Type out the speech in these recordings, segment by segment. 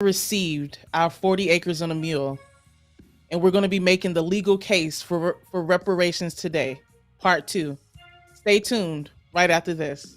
received our 40 acres and a mule, and we're going to be making the legal case for reparations today, part two. Stay tuned right after this.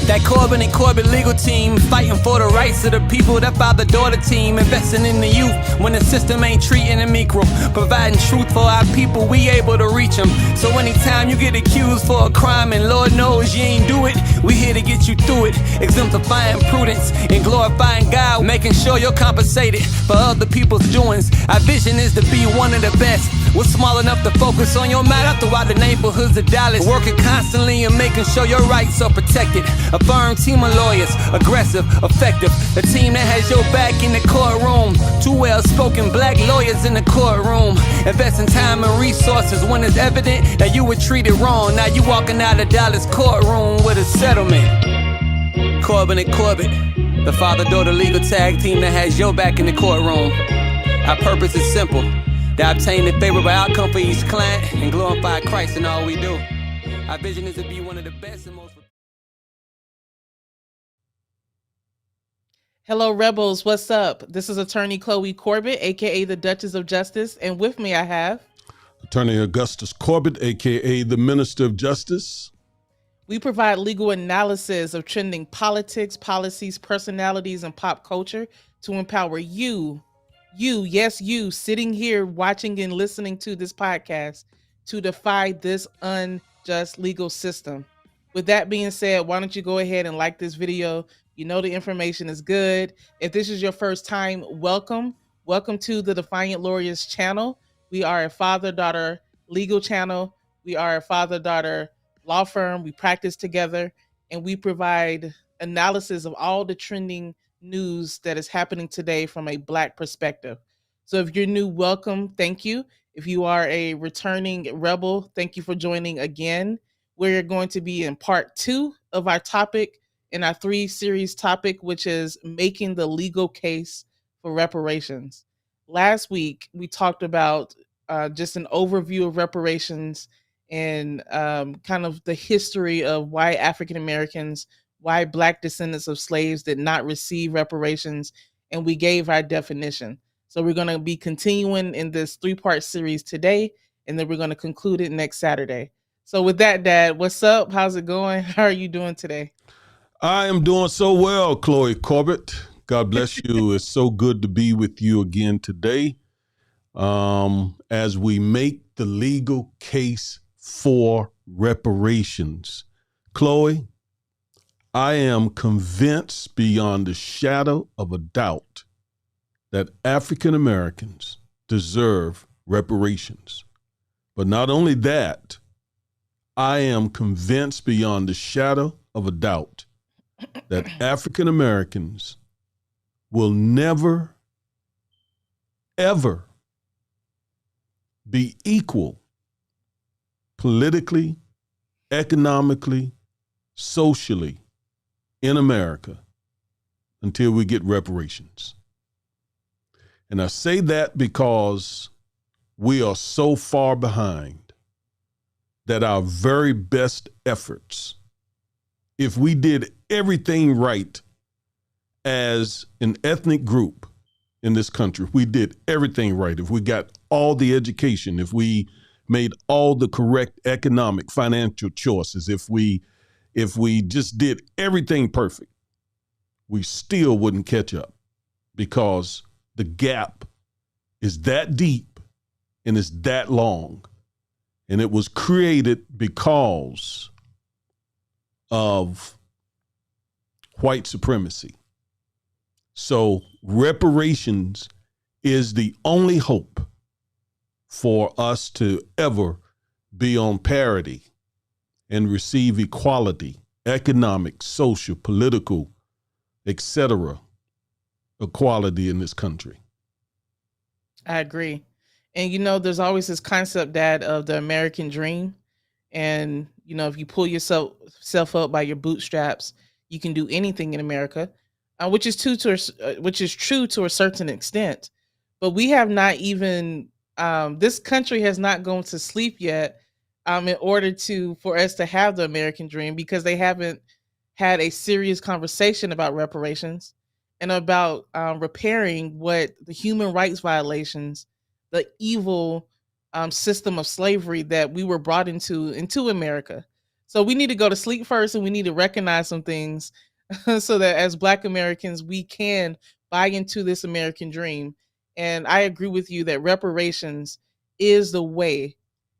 That Corbin and Corbett legal team fighting for the rights of the people. That father-daughter team investing in the youth when the system ain't treating them equal. Providing truth for our people, we able to reach them. So anytime you get accused for a crime and Lord knows you ain't do it, we here to get you through it. Exemplifying prudence and glorifying God, making sure you're compensated for other people's doings. Our vision is to be one of the best. We're small enough to focus on your matter throughout the neighborhoods of Dallas. Working constantly and making sure your rights are protected. A firm team of lawyers, aggressive, effective. A team that has your back in the courtroom. Two well-spoken black lawyers in the courtroom. Investing time and resources when it's evident that you were treated wrong. Now you walking out of Dallas courtroom with a settlement. Corbin and Corbett, the father-daughter legal tag team that has your back in the courtroom. Our purpose is simple. To obtain a favorable outcome for each client and glorify Christ in all we do. Our vision is to be one of the best and most... Hello, Rebels. What's up? This is Attorney Chloe Corbett, aka the Duchess of Justice, and with me I have Attorney Augustus Corbett, aka the Minister of Justice. We provide legal analysis of trending politics, policies, personalities, and pop culture to empower you, yes, you, sitting here watching and listening to this podcast to defy this unjust legal system. With that being said, why don't you go ahead and like this video? You know the information is good. If this is your first time, welcome. Welcome to the Defiant Lawyers channel. We are a father-daughter legal channel. We are a father-daughter law firm. We practice together, and we provide analysis of all the trending news that is happening today from a Black perspective. So if you're new, welcome. Thank you. If you are a returning rebel, thank you for joining again. We're going to be in part two of our topic in our 3-series topic, which is making the legal case for reparations. Last week, we talked about just an overview of reparations and kind of the history of why African Americans, why Black descendants of slaves did not receive reparations, and we gave our definition. So we're going to be continuing in this 3-part series today, and then we're going to conclude it next Saturday. So with that, Dad, what's up? How's it going? How are you doing today? I am doing so well, Chloe Corbett. God bless you. It's so good to be with you again today as we make the legal case for reparations. Chloe, I am convinced beyond a shadow of a doubt that African Americans deserve reparations. But not only that, I am convinced beyond a shadow of a doubt that African Americans will never, ever be equal politically, economically, socially in America until we get reparations. And I say that because we are so far behind that our very best efforts, if we did everything right as an ethnic group in this country, we did everything right. If we got all the education, if we made all the correct economic, financial choices, if we just did everything perfect, we still wouldn't catch up because the gap is that deep and it's that long. And it was created because of white supremacy. So reparations is the only hope for us to ever be on parity and receive equality, economic, social, political, etc., equality in this country. I agree. And there's always this concept, Dad, of the American dream. And if you pull yourself up by your bootstraps, you can do anything in America, which is true to a certain extent. But we have not even this country has not gone to sleep yet in order for us to have the American dream, because they haven't had a serious conversation about reparations and about repairing what the human rights violations, the evil system of slavery that we were brought into America. So we need to go to sleep first, and we need to recognize some things so that as Black Americans we can buy into this American dream. And I agree with you that reparations is the way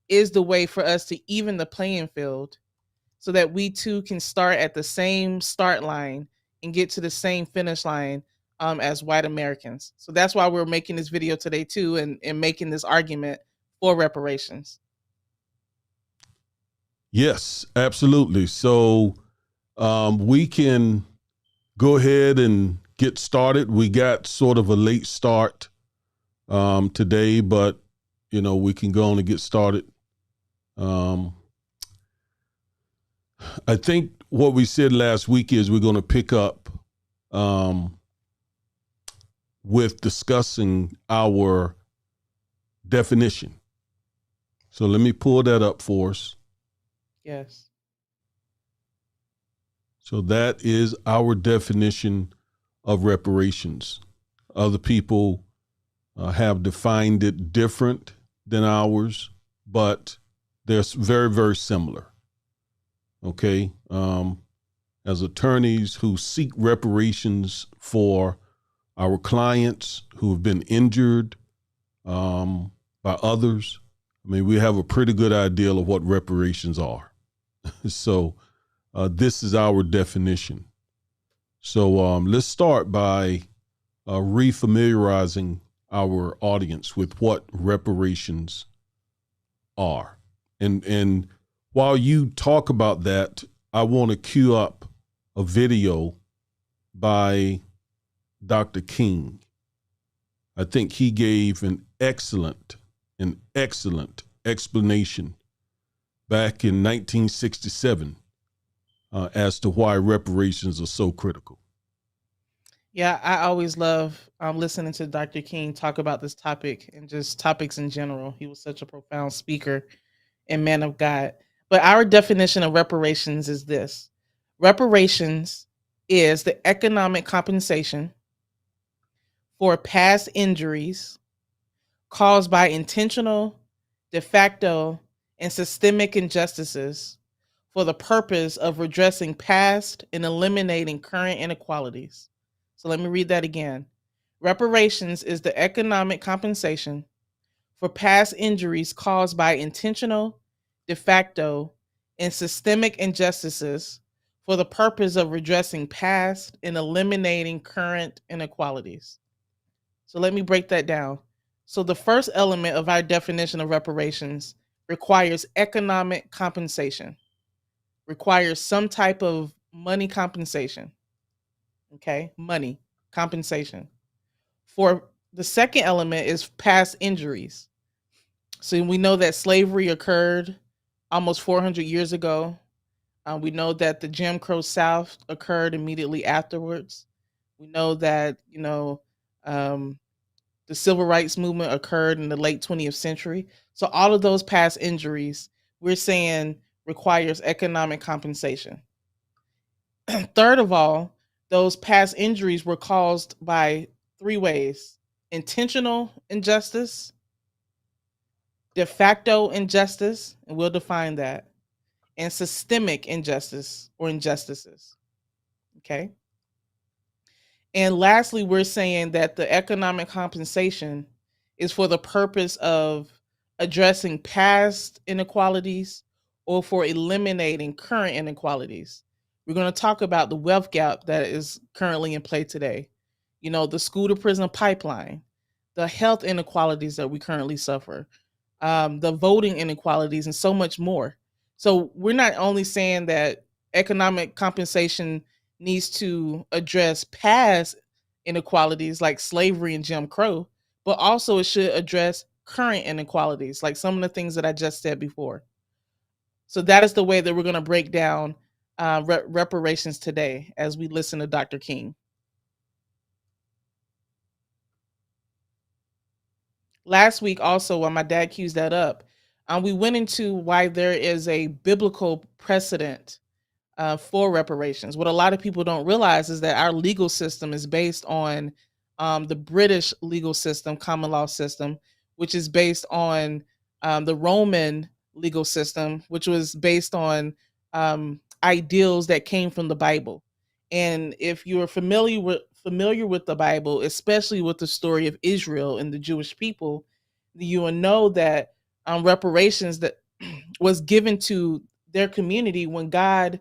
is the way for us to even the playing field, so that we too can start at the same start line and get to the same finish line as white Americans. So that's why we're making this video today too, and making this argument for reparations. Yes, absolutely. So we can go ahead and get started. We got sort of a late start today, but we can go on and get started. I think what we said last week is we're going to pick up with discussing our definition. So let me pull that up for us. Yes. So that is our definition of reparations. Other people have defined it different than ours, but they're very, very similar. Okay. As attorneys who seek reparations for our clients who have been injured by others, I mean, we have a pretty good idea of what reparations are. So this is our definition. So let's start by refamiliarizing our audience with what reparations are. And while you talk about that, I want to cue up a video by Dr. King. I think he gave an excellent explanation back in 1967 as to why reparations are so critical. Yeah, I always love listening to Dr. King talk about this topic and just topics in general. He was such a profound speaker and man of God. But our definition of reparations is this: reparations is the economic compensation for past injuries caused by intentional, de facto, and systemic injustices for the purpose of redressing past and eliminating current inequalities. So let me read that again. Reparations is the economic compensation for past injuries caused by intentional, de facto, and systemic injustices for the purpose of redressing past and eliminating current inequalities. So let me break that down. So the first element of our definition of reparations requires economic compensation, requires some type of money compensation. Okay, money compensation. For the second element is past injuries. So we know that slavery occurred almost 400 years ago. We know that the Jim Crow South occurred immediately afterwards. We know that, the civil rights movement occurred in the late 20th century. So all of those past injuries, we're saying, requires economic compensation. Third of all, those past injuries were caused by three ways: intentional injustice, de facto injustice, and we'll define that, and systemic injustice or injustices. Okay. And lastly, we're saying that the economic compensation is for the purpose of addressing past inequalities or for eliminating current inequalities. We're going to talk about the wealth gap that is currently in play today, the school to prison pipeline, the health inequalities that we currently suffer, the voting inequalities, and so much more. So we're not only saying that economic compensation needs to address past inequalities like slavery and Jim Crow, but also it should address current inequalities like some of the things that I just said before. So that is the way that we're going to break down reparations today as we listen to Dr. King. Last week, also, while my dad cues that up, We went into why there is a biblical precedent for reparations. What a lot of people don't realize is that our legal system is based on the British legal system, common law system, which is based on the Roman legal system, which was based on ideals that came from the Bible. And if you're familiar with the Bible, especially with the story of Israel and the Jewish people, you will know that reparations that was given to their community when God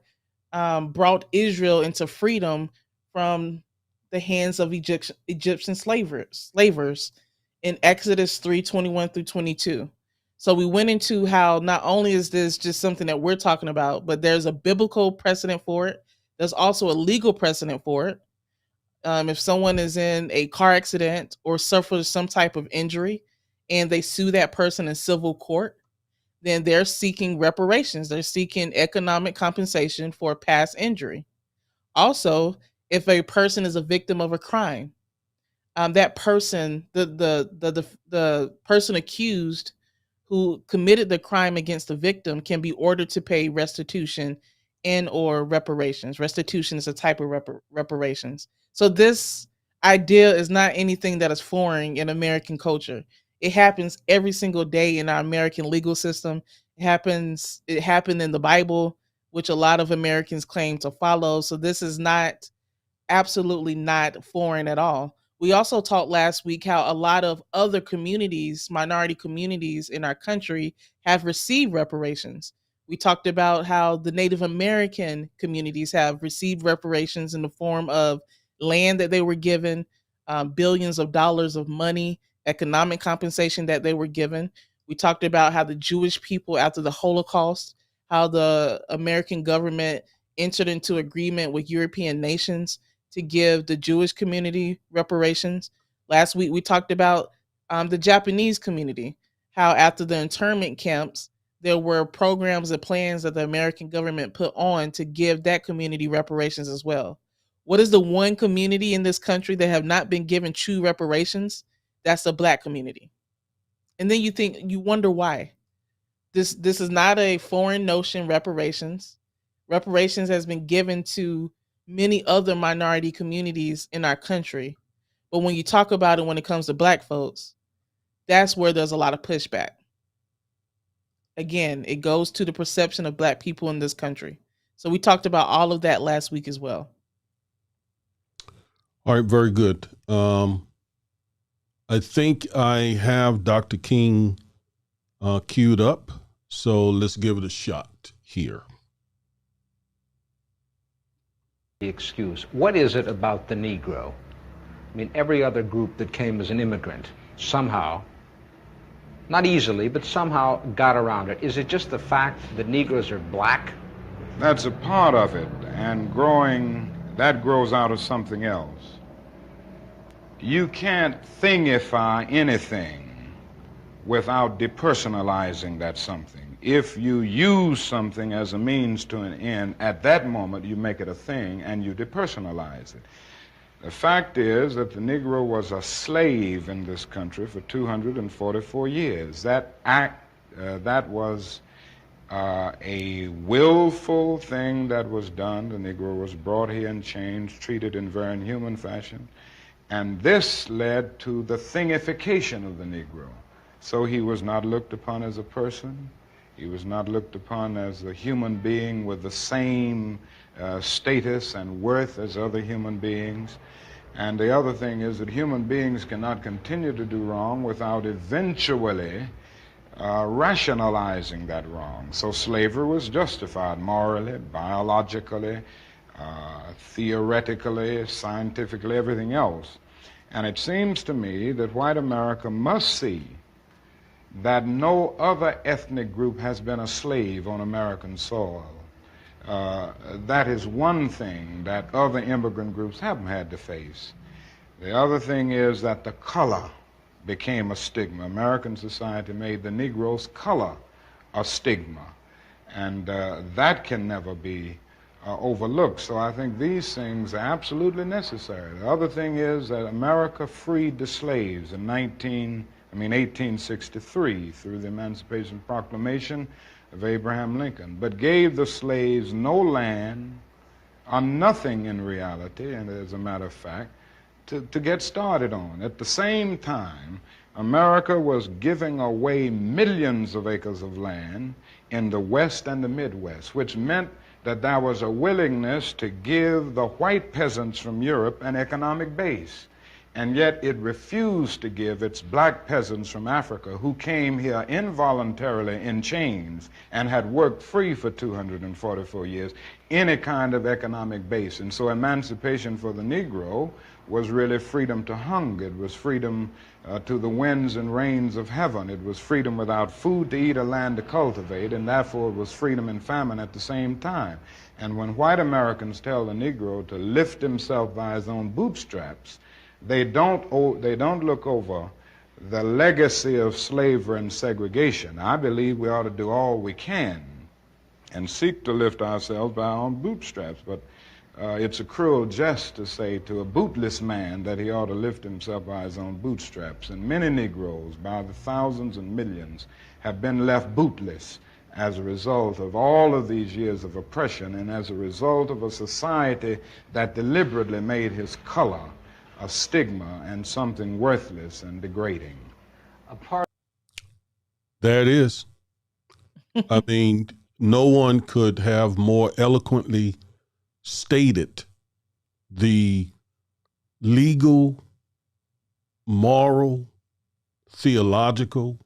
brought Israel into freedom from the hands of Egyptian slavers in Exodus 3:21 through 22. So we went into how not only is this just something that we're talking about, but there's a biblical precedent for it. There's also a legal precedent for it. If someone is in a car accident or suffers some type of injury and they sue that person in civil court, then they're seeking reparations. They're seeking economic compensation for past injury. Also, if a person is a victim of a crime, that person, the person accused who committed the crime against the victim can be ordered to pay restitution and or reparations. Restitution is a type of reparations. So this idea is not anything that is foreign in American culture. It happens every single day in our American legal system. It happened in the Bible, which a lot of Americans claim to follow. So this is not absolutely not foreign at all. We also talked last week how a lot of other communities, minority communities in our country, have received reparations. We talked about how the Native American communities have received reparations in the form of land that they were given, billions of dollars of money, economic compensation that they were given. We talked about how the Jewish people, after the Holocaust, how the American government entered into agreement with European nations to give the Jewish community reparations. Last week, we talked about the Japanese community, how after the internment camps, there were programs and plans that the American government put on to give that community reparations as well. What is the one community in this country that have not been given true reparations? That's the Black community. And then you wonder why. This is not a foreign notion, reparations. Reparations has been given to many other minority communities in our country. But when you talk about it when it comes to Black folks, that's where there's a lot of pushback. Again, it goes to the perception of Black people in this country. So we talked about all of that last week as well. All right, very good. I think I have Dr. King queued up, so let's give it a shot here. The excuse. What is it about the Negro? I mean, every other group that came as an immigrant somehow, not easily, but somehow got around it. Is it just the fact that Negroes are black? That's a part of it, and that grows out of something else. You can't thingify anything without depersonalizing that something. If you use something as a means to an end, at that moment you make it a thing and you depersonalize it. The fact is that the Negro was a slave in this country for 244 years. That was a willful thing that was done. The Negro was brought here in chains, treated in very inhuman fashion, and this led to the thingification of the Negro. So he was not looked upon as a person. He was not looked upon as a human being with the same status and worth as other human beings. And the other thing is that human beings cannot continue to do wrong without eventually rationalizing that wrong. So slavery was justified morally, biologically, theoretically, scientifically, everything else. And it seems to me that white America must see that no other ethnic group has been a slave on American soil. That is one thing that other immigrant groups haven't had to face. The other thing is that the color became a stigma. American society made the Negro's color a stigma, and that can never be overlooked. So I think these things are absolutely necessary. The other thing is that America freed the slaves in 1863, through the Emancipation Proclamation of Abraham Lincoln, but gave the slaves no land or nothing in reality, and as a matter of fact, to get started on. At the same time, America was giving away millions of acres of land in the West and the Midwest, which meant that there was a willingness to give the white peasants from Europe an economic base. And yet it refused to give its black peasants from Africa, who came here involuntarily in chains and had worked free for 244 years, any kind of economic base. And so emancipation for the Negro was really freedom to hunger. It was freedom to the winds and rains of heaven. It was freedom without food to eat or land to cultivate, and therefore it was freedom and famine at the same time. And when white Americans tell the Negro to lift himself by his own bootstraps, they don't look over the legacy of slavery and segregation. I believe we ought to do all we can and seek to lift ourselves by our own bootstraps, but it's a cruel jest to say to a bootless man that he ought to lift himself by his own bootstraps. And many Negroes, by the thousands and millions, have been left bootless as a result of all of these years of oppression and as a result of a society that deliberately made his color a stigma and something worthless and degrading. There it is. I mean, no one could have more eloquently stated the legal, moral, theological,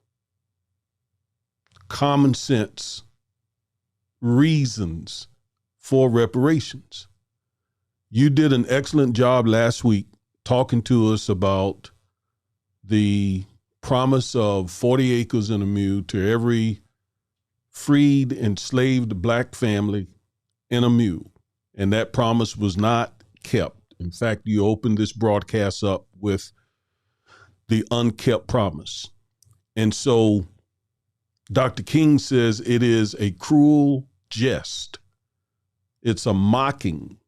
common sense reasons for reparations. You did an excellent job last week talking to us about the promise of 40 acres and a mule to every freed, enslaved black family in a mule. And that promise was not kept. In fact, you opened this broadcast up with the Unkept Promise. And so Dr. King says it is a cruel jest. It's a mocking.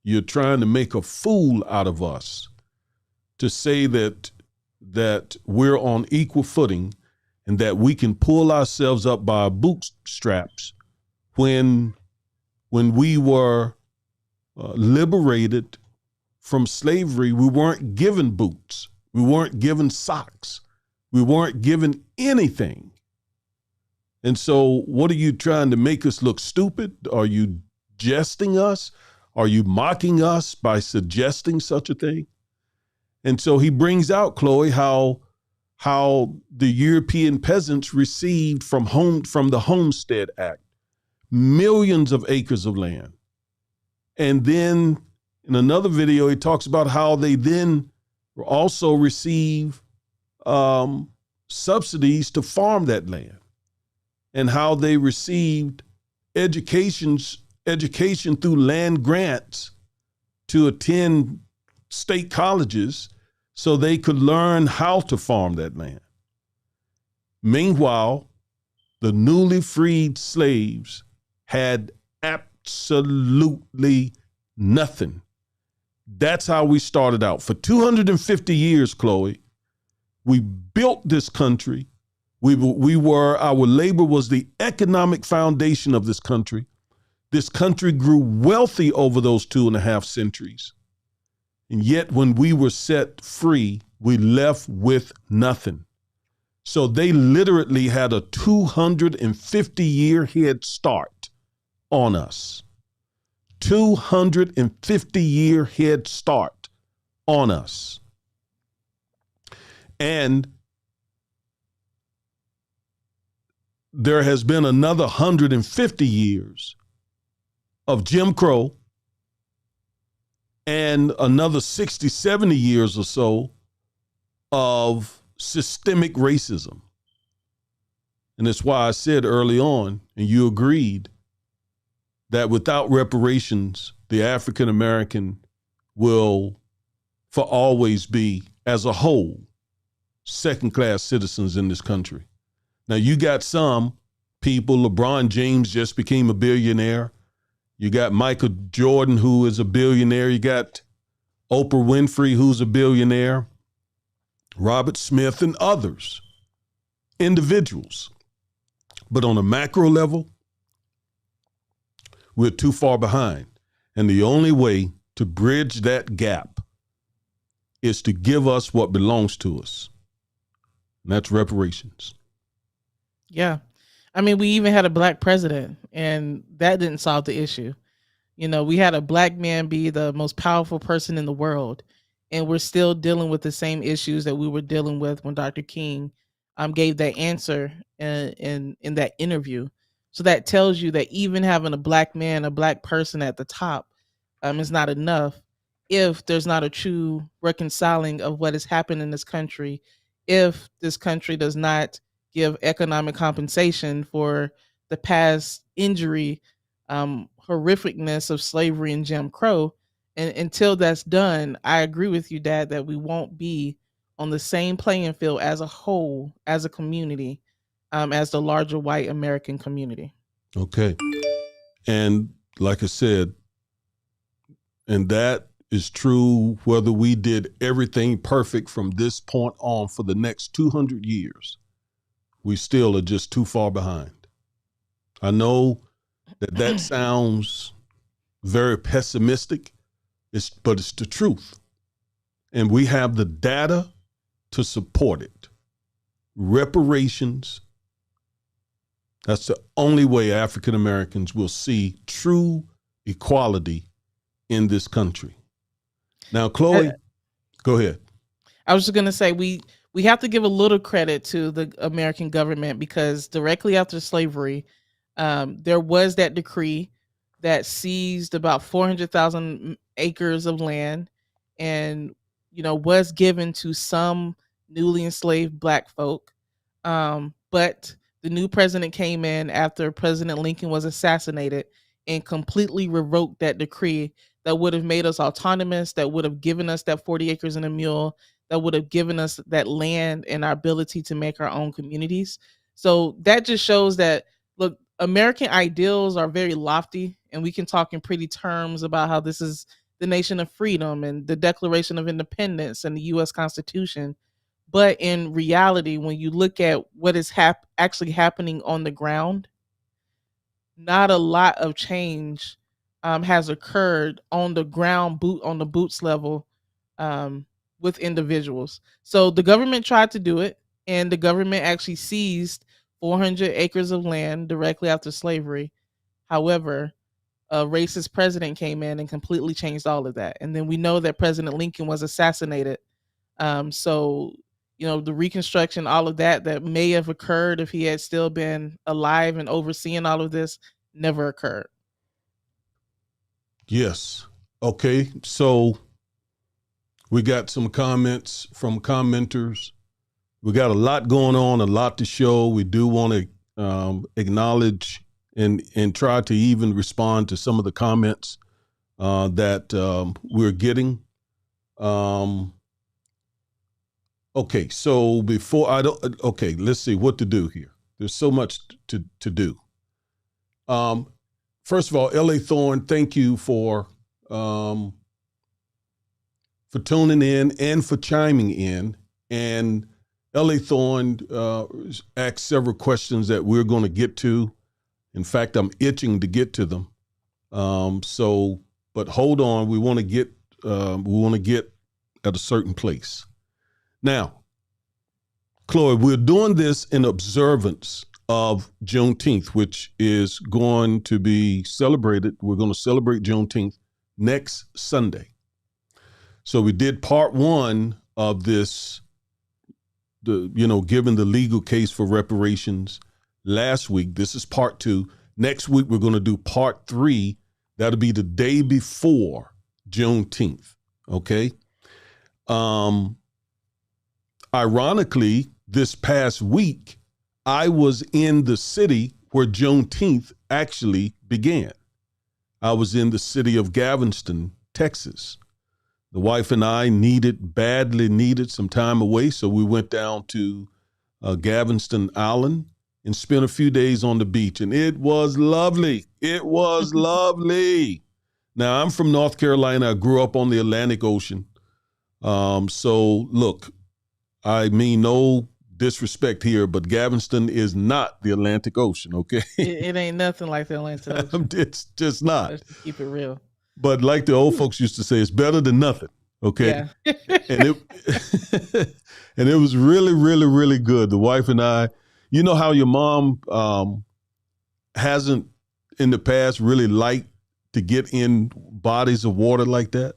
You're trying to make a fool out of us to say that we're on equal footing and that we can pull ourselves up by our bootstraps when we were liberated from slavery. We weren't given boots. We weren't given socks. We weren't given anything. And so what are you trying to make us look stupid? Are you jesting us? Are you mocking us by suggesting such a thing? And so he brings out, Chloe, how the European peasants received from the Homestead Act millions of acres of land. And then in another video, he talks about how they then also receive subsidies to farm that land and how they received education through land grants to attend state colleges so they could learn how to farm that land. Meanwhile, the newly freed slaves had absolutely nothing. That's how we started out. For 250 years, Chloe, we built this country. Our labor was the economic foundation of this country. This country grew wealthy over those 2.5 centuries. And yet when we were set free, we left with nothing. So they literally had a 250-year head start on us. 250-year head start on us. And there has been another 150 years of Jim Crow and another 60, 70 years or so of systemic racism. And that's why I said early on, and you agreed, that without reparations, the African American will for always be, as a whole, second-class citizens in this country. Now, you got some people, LeBron James just became a billionaire. You got Michael Jordan, who is a billionaire. You got Oprah Winfrey, who's a billionaire. Robert Smith and others, individuals. But on a macro level, we're too far behind. And the only way to bridge that gap is to give us what belongs to us. And that's reparations. Yeah. I mean, we even had a black president, and that didn't solve the issue. You know, we had a black man be the most powerful person in the world, and we're still dealing with the same issues that we were dealing with when Dr. King gave that answer in that interview. So that tells you that even having a black man, a black person at the top, is not enough if there's not a true reconciling of what has happened in this country, if this country does not give economic compensation for the past injury, horrificness of slavery and Jim Crow. And until that's done, I agree with you, Dad, that we won't be on the same playing field as a whole, as a community, as the larger white American community. Okay. And like I said, and that is true whether we did everything perfect from this point on for the next 200 years. We still are just too far behind. I know that sounds very pessimistic, but it's the truth. And we have the data to support it. Reparations, that's the only way African Americans will see true equality in this country. Now, Chloe, go ahead. I was just going to say we have to give a little credit to the American government, because directly after slavery, there was that decree that seized about 400,000 acres of land and, you know, was given to some newly enslaved black folk. But the new president came in after President Lincoln was assassinated and completely revoked that decree that would have made us autonomous, that would have given us that 40 acres and a mule, that would have given us that land and our ability to make our own communities. So that just shows that, look, American ideals are very lofty, and we can talk in pretty terms about how this is the nation of freedom and the Declaration of Independence and the U.S. Constitution. But in reality, when you look at what is actually happening on the ground, not a lot of change has occurred on the ground, on the boots level, with individuals. So the government tried to do it, and the government actually seized 400 acres of land directly after slavery. However, a racist president came in and completely changed all of that. And then we know that President Lincoln was assassinated. So, you know, the Reconstruction, all of that may have occurred if he had still been alive and overseeing all of this, never occurred. Yes. Okay. So we got some comments from commenters. We got a lot going on, a lot to show. We do want to acknowledge and try to even respond to some of the comments that we're getting. Okay, so let's see what to do here. There's so much to do. First of all, L.A. Thorne, thank you for tuning in and for chiming in. And L.A. Thorne asked several questions that we're going to get to. In fact, I'm itching to get to them. But hold on, we want to get at a certain place. Now, Chloe, we're doing this in observance of Juneteenth, which is going to be celebrated. We're going to celebrate Juneteenth next Sunday. So we did part one of this, given the legal case for reparations last week. This is part two. Next week, we're going to do part three. That'll be the day before Juneteenth. Okay. Ironically, this past week, I was in the city where Juneteenth actually began. I was in the city of Galveston, Texas. The wife and I badly needed some time away, so we went down to Galveston Island and spent a few days on the beach, and it was lovely. It was lovely. Now, I'm from North Carolina. I grew up on the Atlantic Ocean. So look, I mean no disrespect here, but Galveston is not the Atlantic Ocean, okay? It ain't nothing like the Atlantic Ocean. It's just not. Let's just keep it real. But like the old folks used to say, it's better than nothing, okay? Yeah. And it and it was really, really, really good. The wife and I, you know how your mom hasn't in the past really liked to get in bodies of water like that?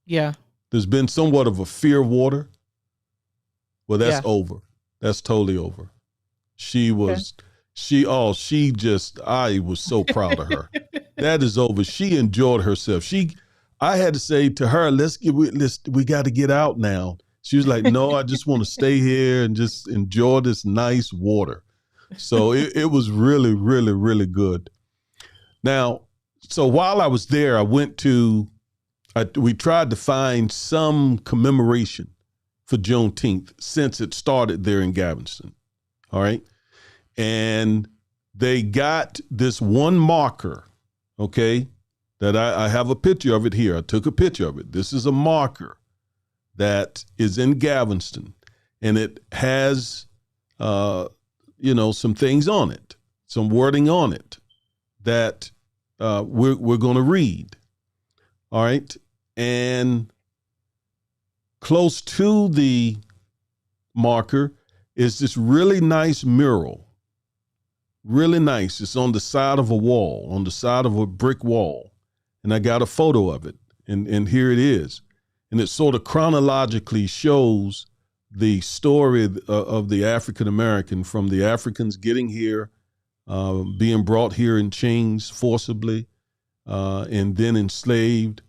Yeah. There's been somewhat of a fear of water. Well, that's Yeah. over. That's totally over. She was, I was so proud of her. That is over. She enjoyed herself. I had to say to her, we got to get out now. She was like, no, I just want to stay here and just enjoy this nice water. So it was really, really, really good. Now, so while I was there, we tried to find some commemoration for Juneteenth since it started there in Galveston. All right. And they got this one marker, okay, that I have a picture of it here. I took a picture of it. This is a marker that is in Galveston, and it has, some things on it, some wording on it that we're going to read. All right. And close to the marker is this really nice mural. Really nice. It's on the side of a wall, on the side of a brick wall. And I got a photo of it. And here it is. And it sort of chronologically shows the story of the African American, from the Africans getting here, being brought here in chains forcibly, and then enslaved.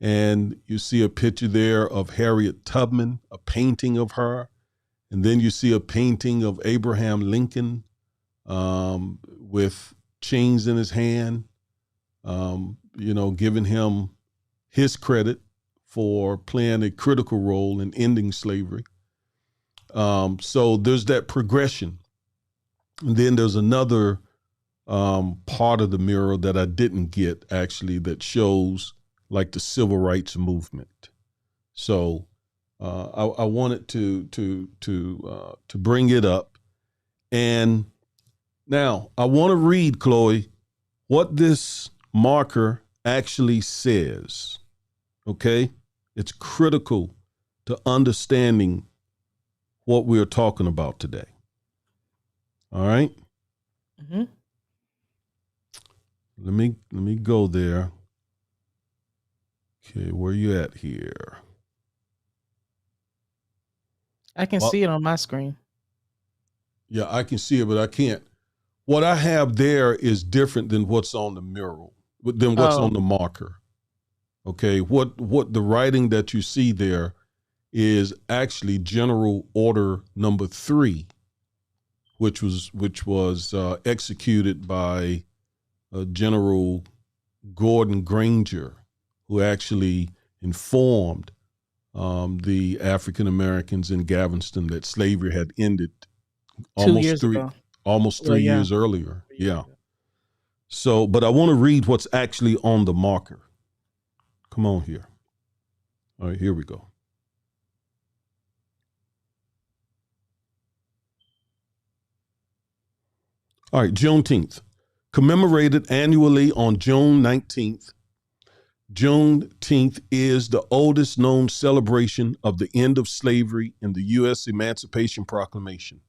And you see a picture there of Harriet Tubman, a painting of her. And then you see a painting of Abraham Lincoln with chains in his hand, giving him his credit for playing a critical role in ending slavery. So there's that progression. And then there's another part of the mural that I didn't get, actually, that shows like the civil rights movement. So I wanted to bring it up. And now I want to read, Chloe, what this marker actually says. Okay? It's critical to understanding what we're talking about today. All right? Mm-hmm. Let me go there. Okay, where you at here? I can see it on my screen. Yeah, I can see it, but I can't. What I have there is different than what's on the mural, than what's on the marker. Okay, what the writing that you see there is actually General Order Number 3, which was executed by General Gordon Granger, who actually informed the African Americans in Galveston that slavery had ended almost 3 years earlier. Yeah. So, but I want to read what's actually on the marker. Come on here. All right, here we go. All right, Juneteenth, commemorated annually on June 19th. Juneteenth is the oldest known celebration of the end of slavery in the U.S. Emancipation Proclamation,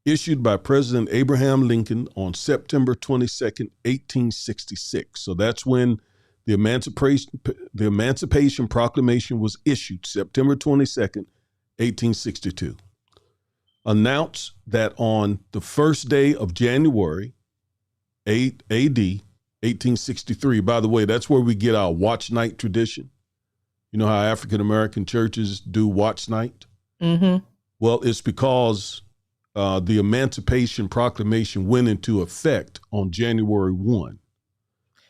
issued by President Abraham Lincoln on September 22nd, 1866. So that's when the Emancipation Proclamation was issued, September 22nd, 1862. Announced that on the first day of January 8 AD, 1863. By the way, that's where we get our watch night tradition. You know how African American churches do watch night? Mm-hmm. Well, it's because the Emancipation Proclamation went into effect on January 1.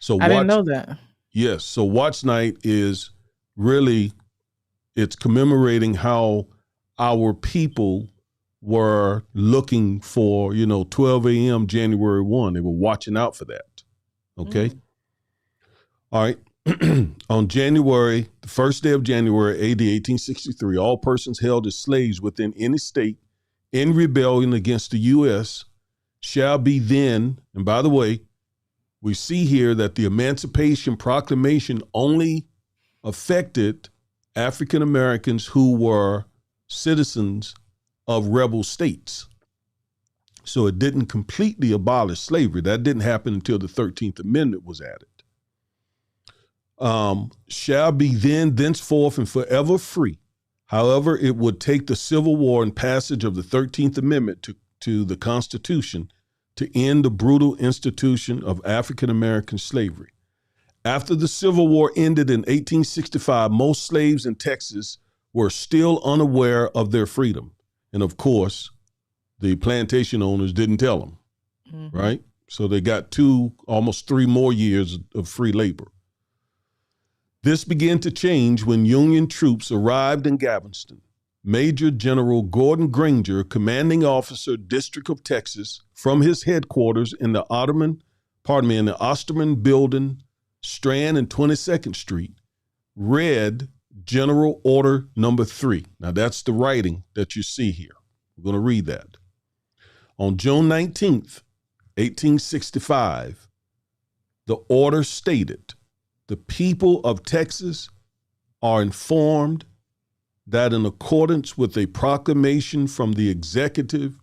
So I didn't know that. Yes. So watch night is really, it's commemorating how our people were looking for, 12 a.m. January 1. They were watching out for that. Okay. All right. On January, the first day of January, AD 1863, all persons held as slaves within any state in rebellion against the U.S. shall be then, and by the way, we see here that the Emancipation Proclamation only affected African Americans who were citizens of rebel states. So it didn't completely abolish slavery. That didn't happen until the 13th Amendment was added. Shall be then, thenceforth, and forever free. However, it would take the Civil War and passage of the 13th Amendment to the Constitution to end the brutal institution of African American slavery. After the Civil War ended in 1865, most slaves in Texas were still unaware of their freedom. And of course, the plantation owners didn't tell them, right? So they got almost 3 more years of free labor. This began to change when Union troops arrived in Galveston. Major General Gordon Granger, commanding officer, District of Texas, from his headquarters in the Osterman Building, Strand and 22nd Street, read General Order Number 3. Now that's the writing that you see here. We're going to read that. On June 19th, 1865, the order stated, the people of Texas are informed that in accordance with a proclamation from the executive,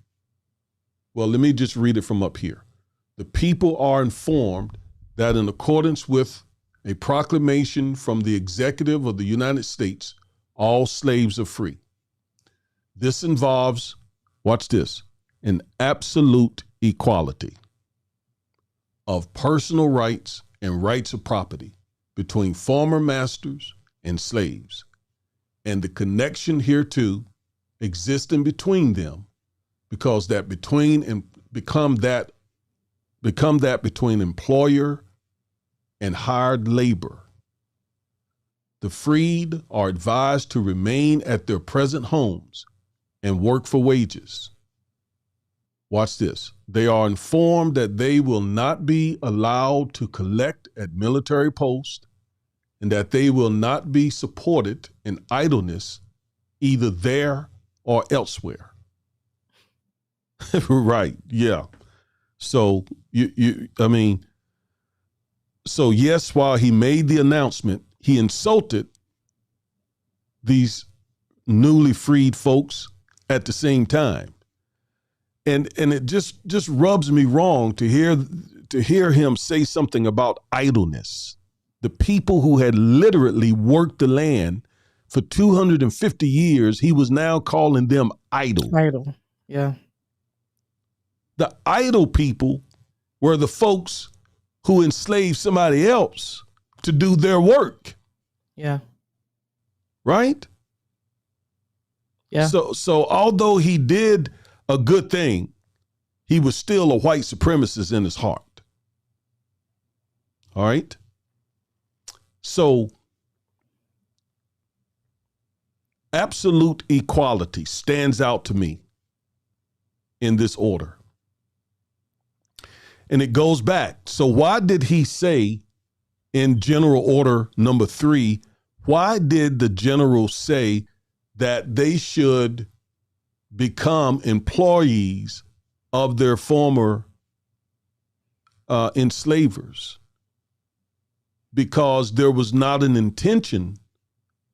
well, let me just read it from up here. The people are informed that in accordance with a proclamation from the executive of the United States, all slaves are free. This involves, watch this, an absolute equality of personal rights and rights of property between former masters and slaves, and the connection hereto existing between them, because that between and become that between employer and hired labor. The freed are advised to remain at their present homes and work for wages. Watch this. They are informed that they will not be allowed to collect at military posts and that they will not be supported in idleness either there or elsewhere. Right. Yeah. So so yes, while he made the announcement, he insulted these newly freed folks at the same time. And it just rubs me wrong to hear him say something about idleness. The people who had literally worked the land for 250 years, he was now calling them idle. Idle, yeah. The idle people were the folks who enslaved somebody else to do their work. Yeah. Right? Yeah. So although he did a good thing, he was still a white supremacist in his heart. All right? So absolute equality stands out to me in this order. And it goes back. So why did he say in General Order Number 3, why did the general say that they should become employees of their former enslavers? Because there was not an intention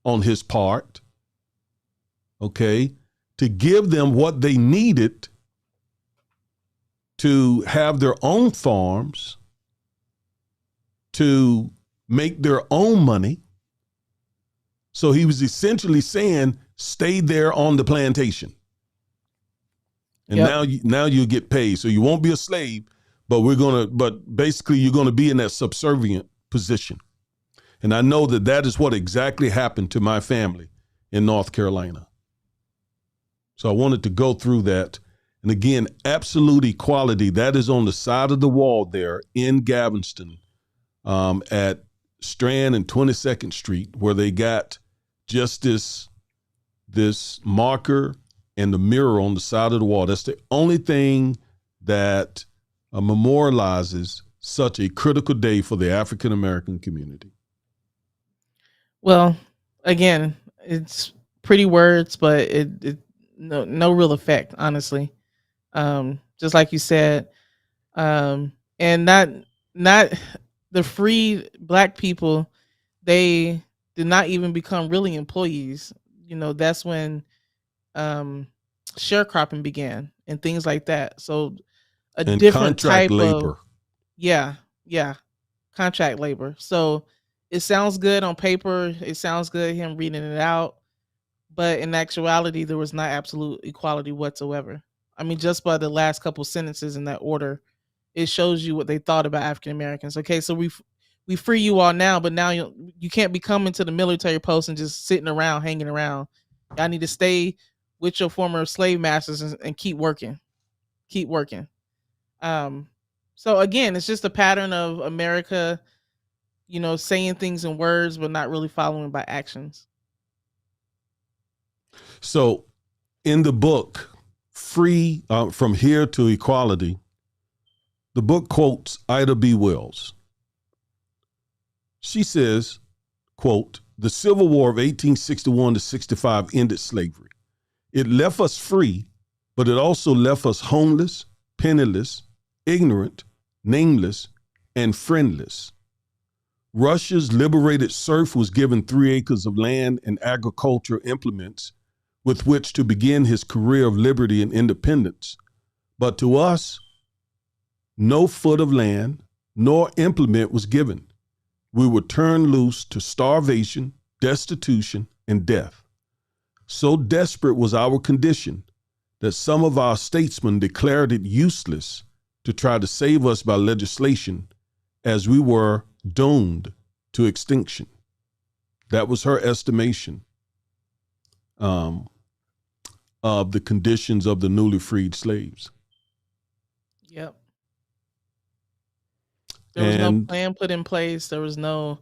on his part, okay, to give them what they needed to have their own farms, to make their own money. So he was essentially saying, stay there on the plantation. And now you get paid. So you won't be a slave, but basically you're going to be in that subservient position. And I know that is what exactly happened to my family in North Carolina. So I wanted to go through that. And again, absolute equality, that is on the side of the wall there in Galveston at Strand and 22nd Street, where they got just this marker and the mirror on the side of the wall. That's the only thing that memorializes such a critical day for the African American community. Well, again, it's pretty words, but it no real effect, honestly. Just like you said, and not the free black people, they did not even become really employees. That's when um sharecropping began and things like that. So a And different contract type of, labor. yeah, yeah, contract labor. So it sounds good on paper. It sounds good him reading it out, but in actuality, there was not absolute equality whatsoever. I mean, just by the last couple sentences in that order, it shows you what they thought about African Americans. Okay, so we free you all now, but now you can't be coming to the military post and just sitting around, hanging around. Y'all need to stay with your former slave masters and keep working. Um, so again, it's just a pattern of America, saying things in words but not really following by actions. So in the book, Free From Here to Equality, the book quotes Ida B. Wells. She says, quote, "The Civil War of 1861 to 65 ended slavery. It left us free, but it also left us homeless, penniless, ignorant, nameless, and friendless. Russia's liberated serf was given 3 acres of land and agricultural implements with which to begin his career of liberty and independence. But to us, no foot of land nor implement was given. We were turned loose to starvation, destitution, and death. So desperate was our condition that some of our statesmen declared it useless to try to save us by legislation, as we were doomed to extinction." That was her estimation of the conditions of the newly freed slaves. Yep. There was no And plan put in place. There was nothing.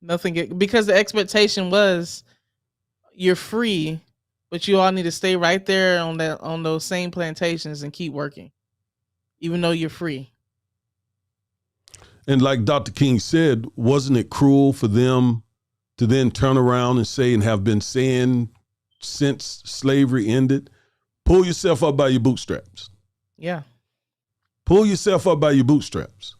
Nothing, because the expectation was you're free, but you all need to stay right there on those same plantations and keep working, even though you're free. And like Dr. King said, wasn't it cruel for them to then turn around and say, and have been saying since slavery ended, pull yourself up by your bootstraps. Yeah. Pull yourself up by your bootstraps.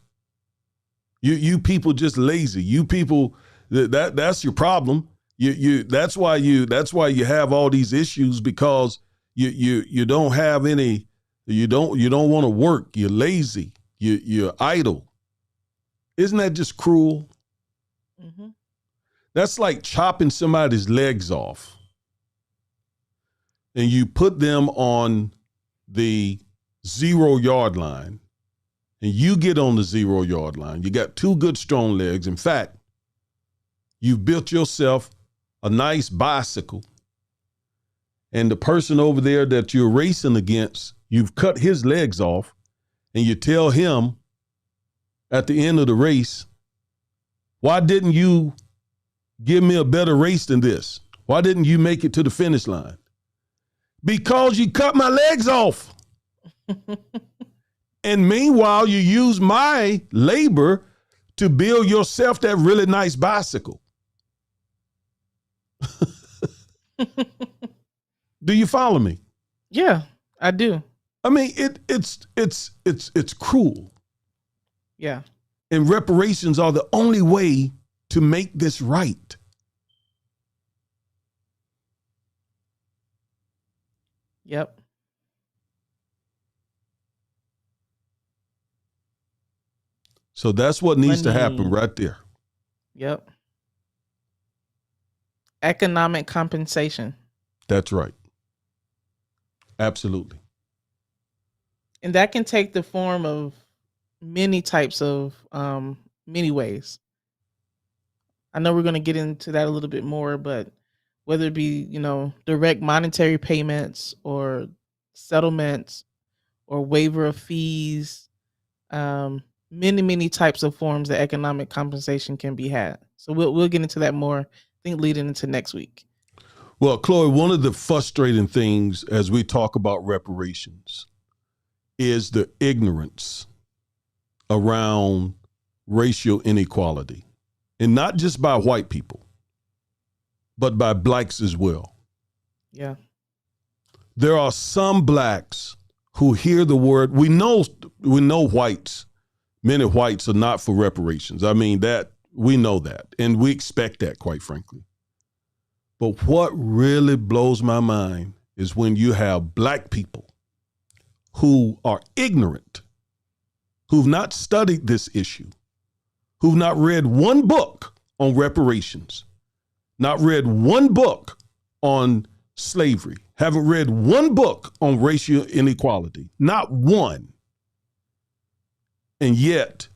You people just lazy. You people, that's your problem. That's why you have all these issues, because you don't have any, you don't want to work. You're lazy. You're idle. Isn't that just cruel? Mm-hmm. That's like chopping somebody's legs off and you put them on the 0-yard line and you get on the 0-yard line. You got 2 good, strong legs. In fact, you've built yourself a nice bicycle, and the person over there that you're racing against, you've cut his legs off, and you tell him at the end of the race, "Why didn't you give me a better race than this? Why didn't you make it to the finish line?" "Because you cut my legs off." And meanwhile, you use my labor to build yourself that really nice bicycle. Do you follow me? Yeah, I do. I mean, it's cruel. Yeah. And reparations are the only way to make this right. Yep. So that's what needs to happen Money. right there. Yep. Economic compensation. That's right. Absolutely. And that can take the form of many types of many ways. I know we're going to get into that a little bit more, but whether it be, direct monetary payments or settlements or waiver of fees, many types of forms that economic compensation can be had. So we'll get into that more, I think, leading into next week. Well, Chloe, one of the frustrating things as we talk about reparations is the ignorance around racial inequality, and not just by white people, but by blacks as well. Yeah. There are some blacks who hear the word. We know whites, many whites are not for reparations. I mean, that we know that, and we expect that, quite frankly. But what really blows my mind is when you have black people who are ignorant, who've not studied this issue, who've not read one book on reparations, not read one book on slavery, haven't read one book on racial inequality, not one, and yet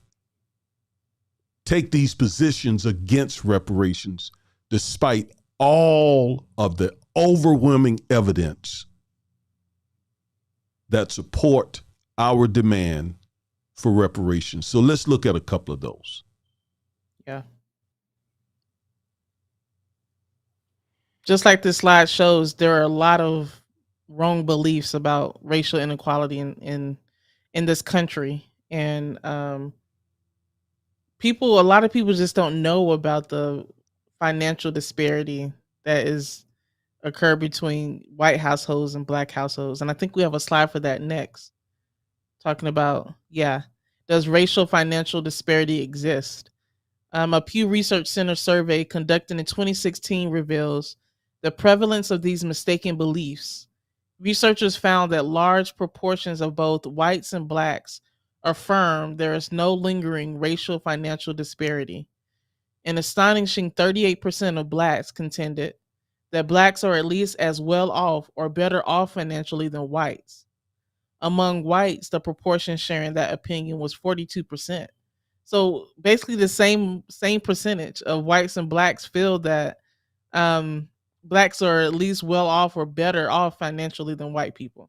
take these positions against reparations despite all of the overwhelming evidence that support our demand for reparations. So let's look at a couple of those. Yeah. Just like this slide shows, there are a lot of wrong beliefs about racial inequality in this country, and a lot of people just don't know about the financial disparity that is occur between white households and black households. And I think we have a slide for that next, talking about, does racial financial disparity exist? A Pew Research Center survey conducted in 2016 reveals the prevalence of these mistaken beliefs. Researchers found that large proportions of both whites and blacks affirm there is no lingering racial financial disparity. An astonishing 38% of blacks contended that blacks are at least as well off or better off financially than whites. Among whites, the proportion sharing that opinion was 42%. So basically the same percentage of whites and blacks feel that blacks are at least well off or better off financially than white people,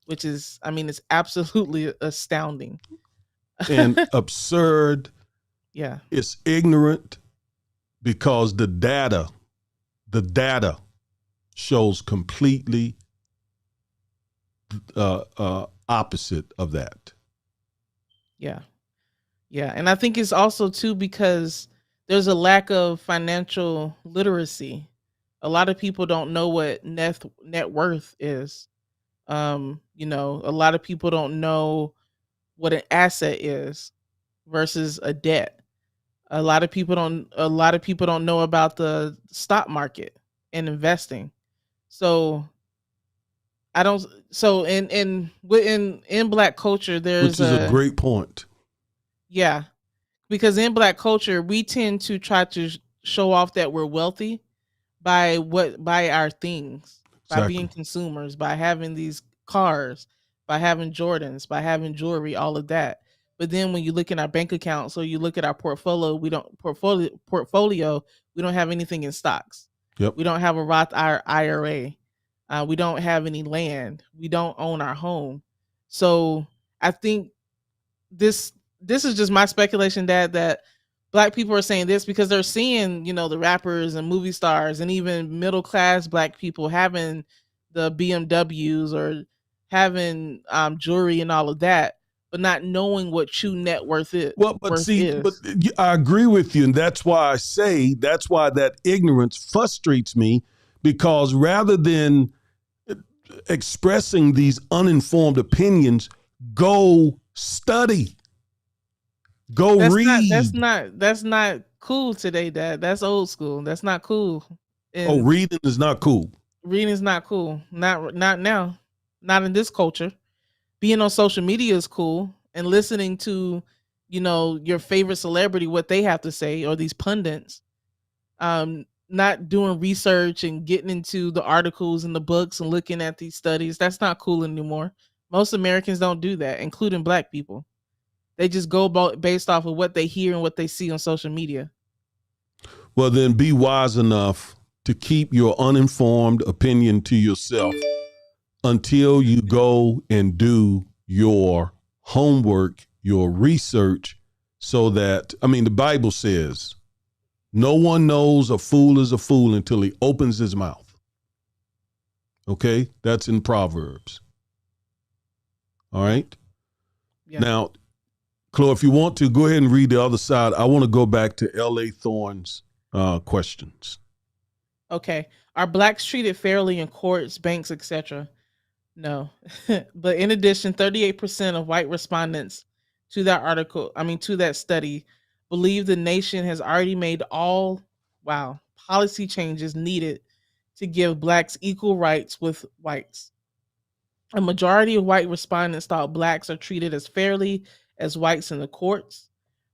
which is, I mean, it's absolutely astounding. And absurd. Yeah. It's ignorant because the data shows completely opposite of that. Yeah. Yeah. And I think it's also too because there's a lack of financial literacy. A lot of people don't know what net worth is. A lot of people don't know what an asset is versus a debt. A lot of people don't know about the stock market and investing. So I don't so in black culture Which there's is a great point. Yeah, because in black culture we tend to try to show off that we're wealthy by our things, by Exactly. being consumers, by having these cars, by having Jordans, by having jewelry, all of that. But then when you look in our bank accounts or you look at our portfolio, we don't have anything in stocks. Yep. We don't have a Roth IRA. We don't have any land. We don't own our home. So I think this is just my speculation that black people are saying this because they're seeing, the rappers and movie stars and even middle class black people having the BMWs or having jewelry and all of that, but not knowing what true net worth is. Well, but I agree with you, and that's why that ignorance frustrates me, because rather than expressing these uninformed opinions, go study. Go read. That's not cool today, Dad. That's old school. That's not cool. And reading is not cool. Reading is not cool. Not now. Not in this culture. Being on social media is cool, and listening to, your favorite celebrity, what they have to say, or these pundits. Not doing research and getting into the articles and the books and looking at these studies. That's not cool anymore. Most Americans don't do that, including black people. They just go based off of what they hear and what they see on social media. Well, then be wise enough to keep your uninformed opinion to yourself until you go and do your homework, your research, so that, the Bible says, no one knows a fool is a fool until he opens his mouth. Okay? That's in Proverbs. All right? Yeah. Now, Chloe, if you want to, go ahead and read the other side. I want to go back to L.A. Thorne's questions. Okay. Are blacks treated fairly in courts, banks, etc.? No. But in addition, 38% of white respondents to that to that study, believe the nation has already made all, policy changes needed to give blacks equal rights with whites. A majority of white respondents thought blacks are treated as fairly as whites in the courts.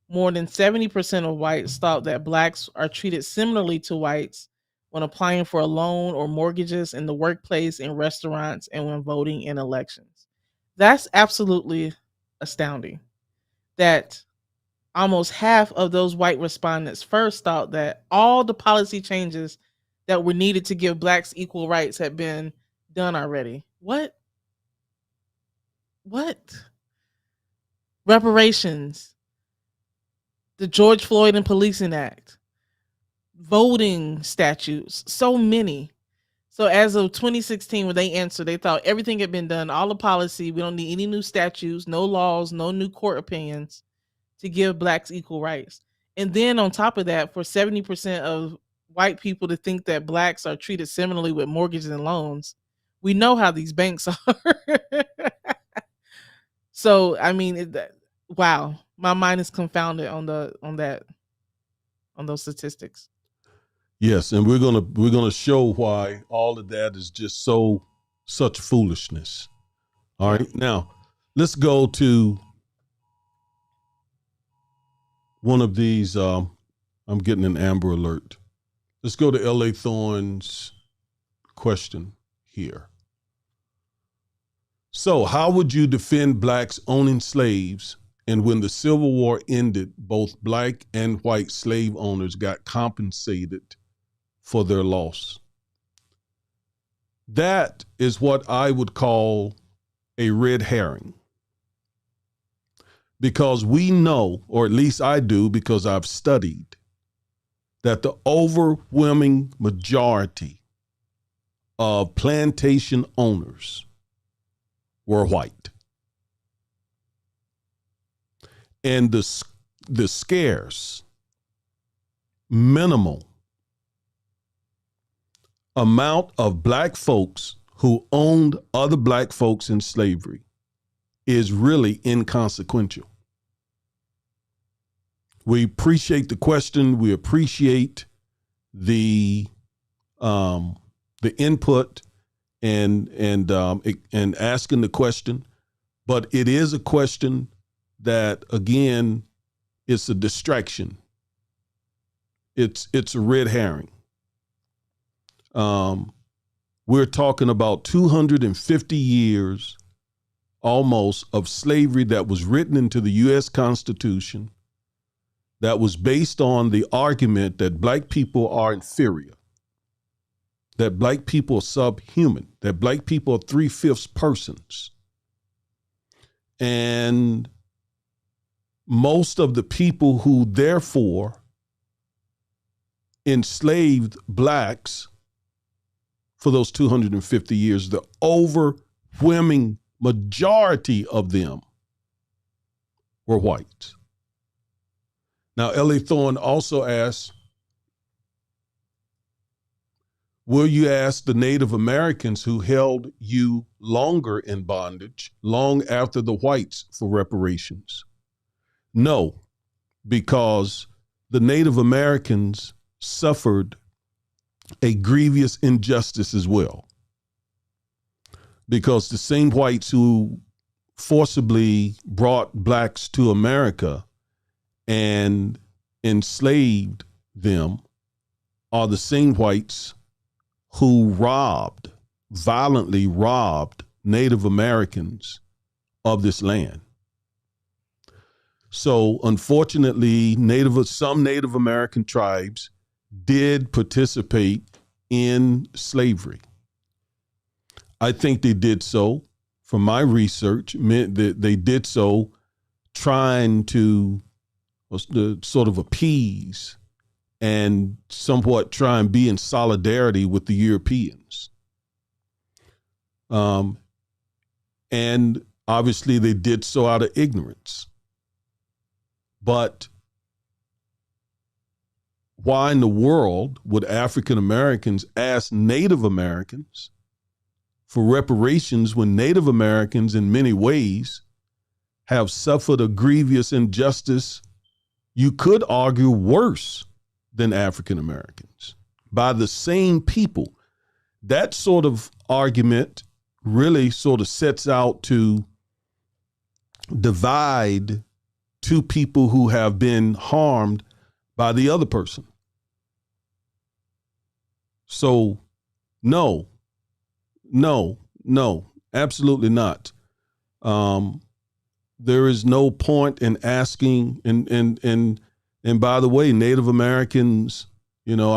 More than 70% of whites thought that blacks are treated similarly to whites when applying for a loan or mortgages in the workplace, in restaurants, and when voting in elections. That's absolutely astounding that almost half of those white respondents first thought that all the policy changes that were needed to give blacks equal rights had been done already. What? Reparations, the George Floyd and Policing Act, voting statutes, so many. So as of 2016, when they answered, they thought everything had been done, all the policy, we don't need any new statutes, no laws, no new court opinions to give blacks equal rights. And then on top of that, for 70% of white people to think that blacks are treated similarly with mortgages and loans, we know how these banks are. So wow, my mind is confounded on those statistics. Yes, and we're gonna show why all of that is just such foolishness. All right, now let's go to one of these. I'm getting an Amber Alert. Let's go to L.A. Thorne's question here. So, how would you defend blacks owning slaves? And when the Civil War ended, both black and white slave owners got compensated for their loss. That is what I would call a red herring. Because we know, or at least I do because I've studied, that the overwhelming majority of plantation owners were white. And the scarce, minimal amount of black folks who owned other black folks in slavery is really inconsequential. We appreciate the question. We appreciate the input and asking the question, but it is a question that, again, it's a distraction. It's a red herring. We're talking about 250 years almost of slavery that was written into the U.S. Constitution, that was based on the argument that black people are inferior, that black people are subhuman, that black people are 3/5 persons. And most of the people who therefore enslaved blacks for those 250 years, the overwhelming majority of them were white. Now, L.A. Thorne also asks, will you ask the Native Americans who held you longer in bondage, long after the whites, for reparations? No, because the Native Americans suffered a grievous injustice as well. Because the same whites who forcibly brought blacks to America and enslaved them are the same whites who violently robbed Native Americans of this land. So unfortunately, some Native American tribes did participate in slavery. I think they did so, from my research, meant that they did so trying to sort of appease and somewhat try and be in solidarity with the Europeans. And obviously they did so out of ignorance. But why in the world would African Americans ask Native Americans for reparations when Native Americans, in many ways, have suffered a grievous injustice, you could argue worse than African Americans, by the same people? That sort of argument really sort of sets out to divide two people who have been harmed by the other person. So, no, absolutely not. There is no point in asking, and by the way, Native Americans, you know,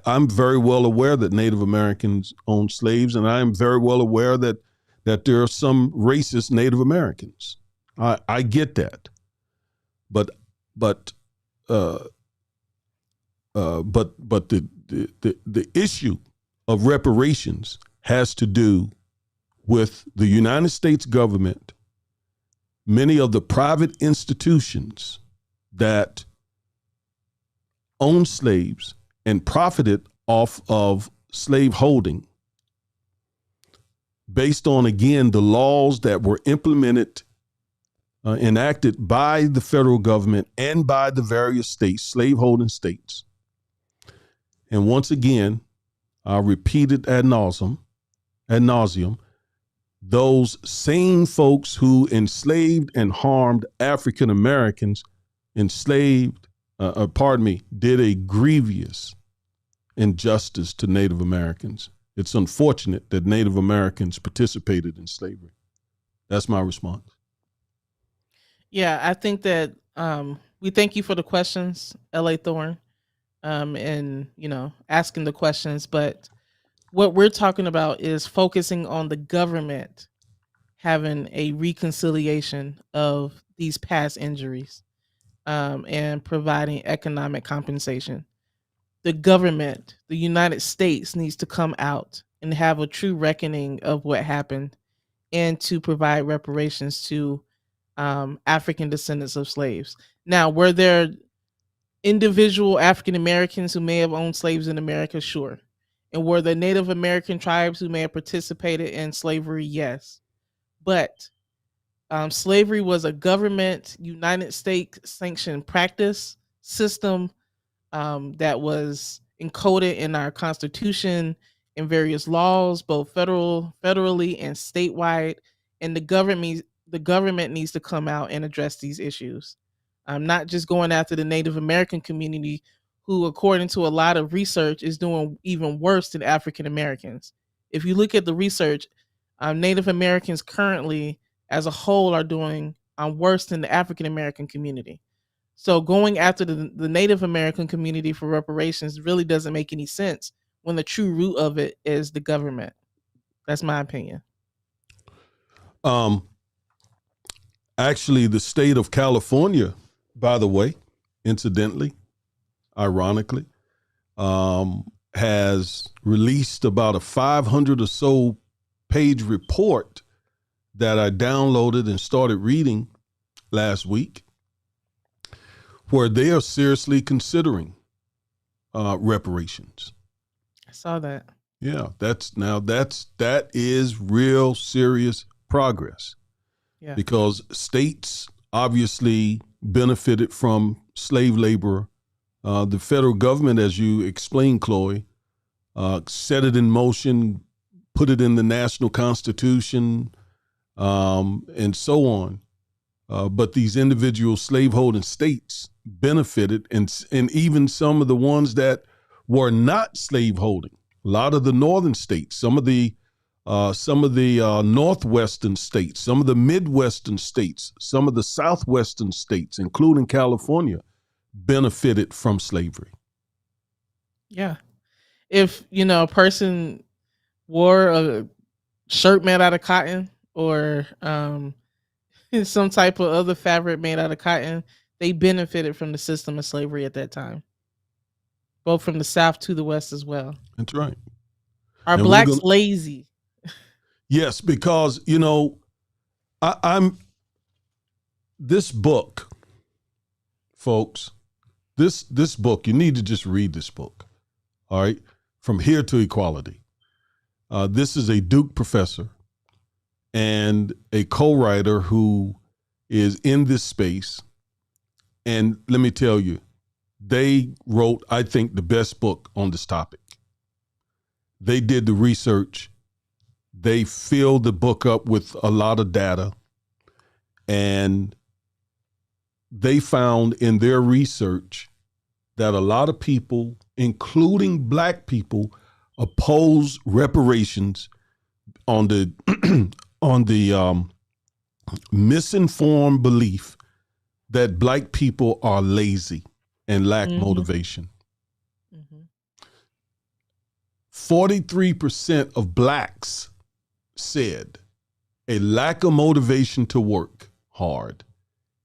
I'm very well aware that Native Americans owned slaves, and I am very well aware that there are some racist Native Americans. I get that, but the issue of reparations has to do with the United States government, many of the private institutions that owned slaves and profited off of slave holding, based on, again, the laws that were enacted by the federal government and by the various states, slaveholding states. And once again, I'll repeat it ad nauseum, those same folks who enslaved and harmed African Americans did a grievous injustice to Native Americans. It's unfortunate that Native Americans participated in slavery. That's my response. Yeah, I think that we thank you for the questions, L.A. Thorne, and, you know, asking the questions. But what we're talking about is focusing on the government having a reconciliation of these past injuries, and providing economic compensation. The government, the United States, needs to come out and have a true reckoning of what happened, and to provide reparations to African descendants of slaves. Now, were there individual African Americans who may have owned slaves in America? Sure. And were there Native American tribes who may have participated in slavery? Yes. But slavery was a government, United States sanctioned practice system that was encoded in our Constitution and various laws, both federally and statewide. And the government needs to come out and address these issues. Not just going after the Native American community, who, according to a lot of research, is doing even worse than African Americans. If you look at the research, Native Americans currently, as a whole, are doing worse than the African American community. So going after the Native American community for reparations really doesn't make any sense when the true root of it is the government. That's my opinion. Actually, the state of California, by the way, incidentally, ironically, has released about a 500 or so page report that I downloaded and started reading last week, where they are seriously considering reparations. I saw that. Yeah, that is real serious progress. Yeah. Because states obviously benefited from slave labor. The federal government, as you explained, Chloe, set it in motion, put it in the national constitution, and so on. But these individual slaveholding states benefited, and even some of the ones that were not slaveholding. A lot of the northern states, some of the northwestern states, some of the midwestern states, some of the southwestern states, including California, benefited from slavery. Yeah. If, a person wore a shirt made out of cotton, or some type of other fabric made out of cotton, they benefited from the system of slavery at that time, both from the South to the West as well. That's right. Are blacks lazy? Yes, because, I'm this book folks, this book, you need to just read this book. All right, From Here to Equality. This is a Duke professor and a co-writer who is in this space. And let me tell you, they wrote, I think, the best book on this topic. They did the research. They filled the book up with a lot of data. And they found in their research that a lot of people, including Black people, oppose reparations on the on the misinformed belief that Black people are lazy and lack motivation. 43% of Blacks said a lack of motivation to work hard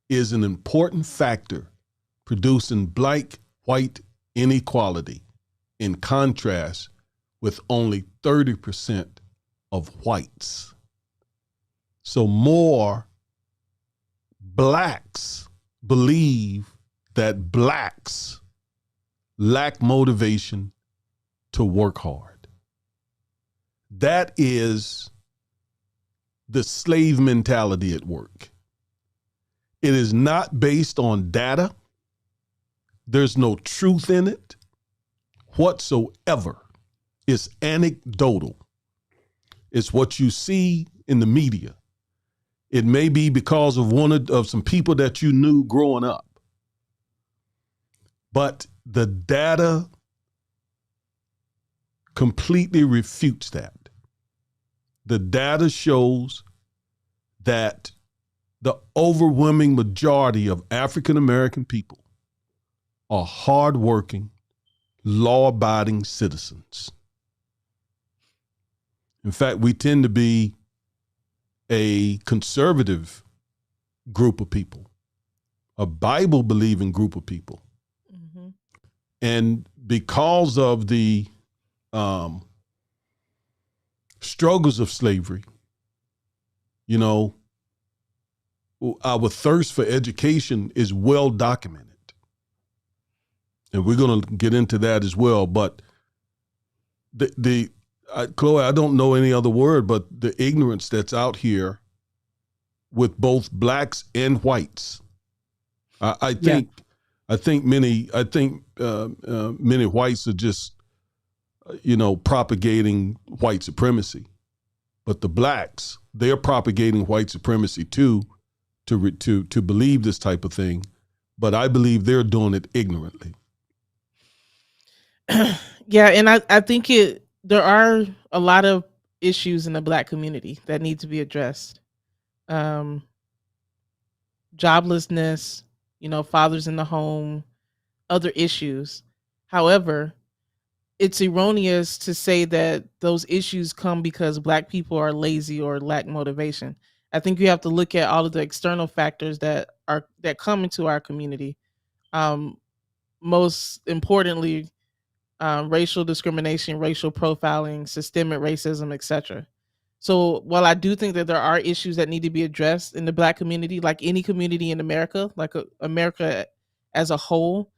is an important factor producing Black-white inequality, in contrast with only 30% of whites. So more Blacks believe that Blacks lack motivation to work hard. That is the slave mentality at work. It is not based on data. There's no truth in it whatsoever. It's anecdotal. It's what you see in the media. It may be because of some people that you knew growing up. But the data completely refutes that. The data shows that the overwhelming majority of African American people are hardworking, law-abiding citizens. In fact, we tend to be a conservative group of people, a Bible-believing group of people. Mm-hmm. And because of the struggles of slavery, you know, our thirst for education is well documented. And we're going to get into that as well. But Chloe, I don't know any other word, but the ignorance that's out here with both Blacks and whites. I think many whites are just, propagating white supremacy. But the Blacks, they're propagating white supremacy too, to believe this type of thing. But I believe they're doing it ignorantly. Yeah, and I think there are a lot of issues in the Black community that need to be addressed. Joblessness, fathers in the home, other issues. However, it's erroneous to say that those issues come because Black people are lazy or lack motivation. I think you have to look at all of the external factors that come into our community. Most importantly, racial discrimination, racial profiling, systemic racism, etc. So while I do think that there are issues that need to be addressed in the Black community, like any community in America, America as a whole,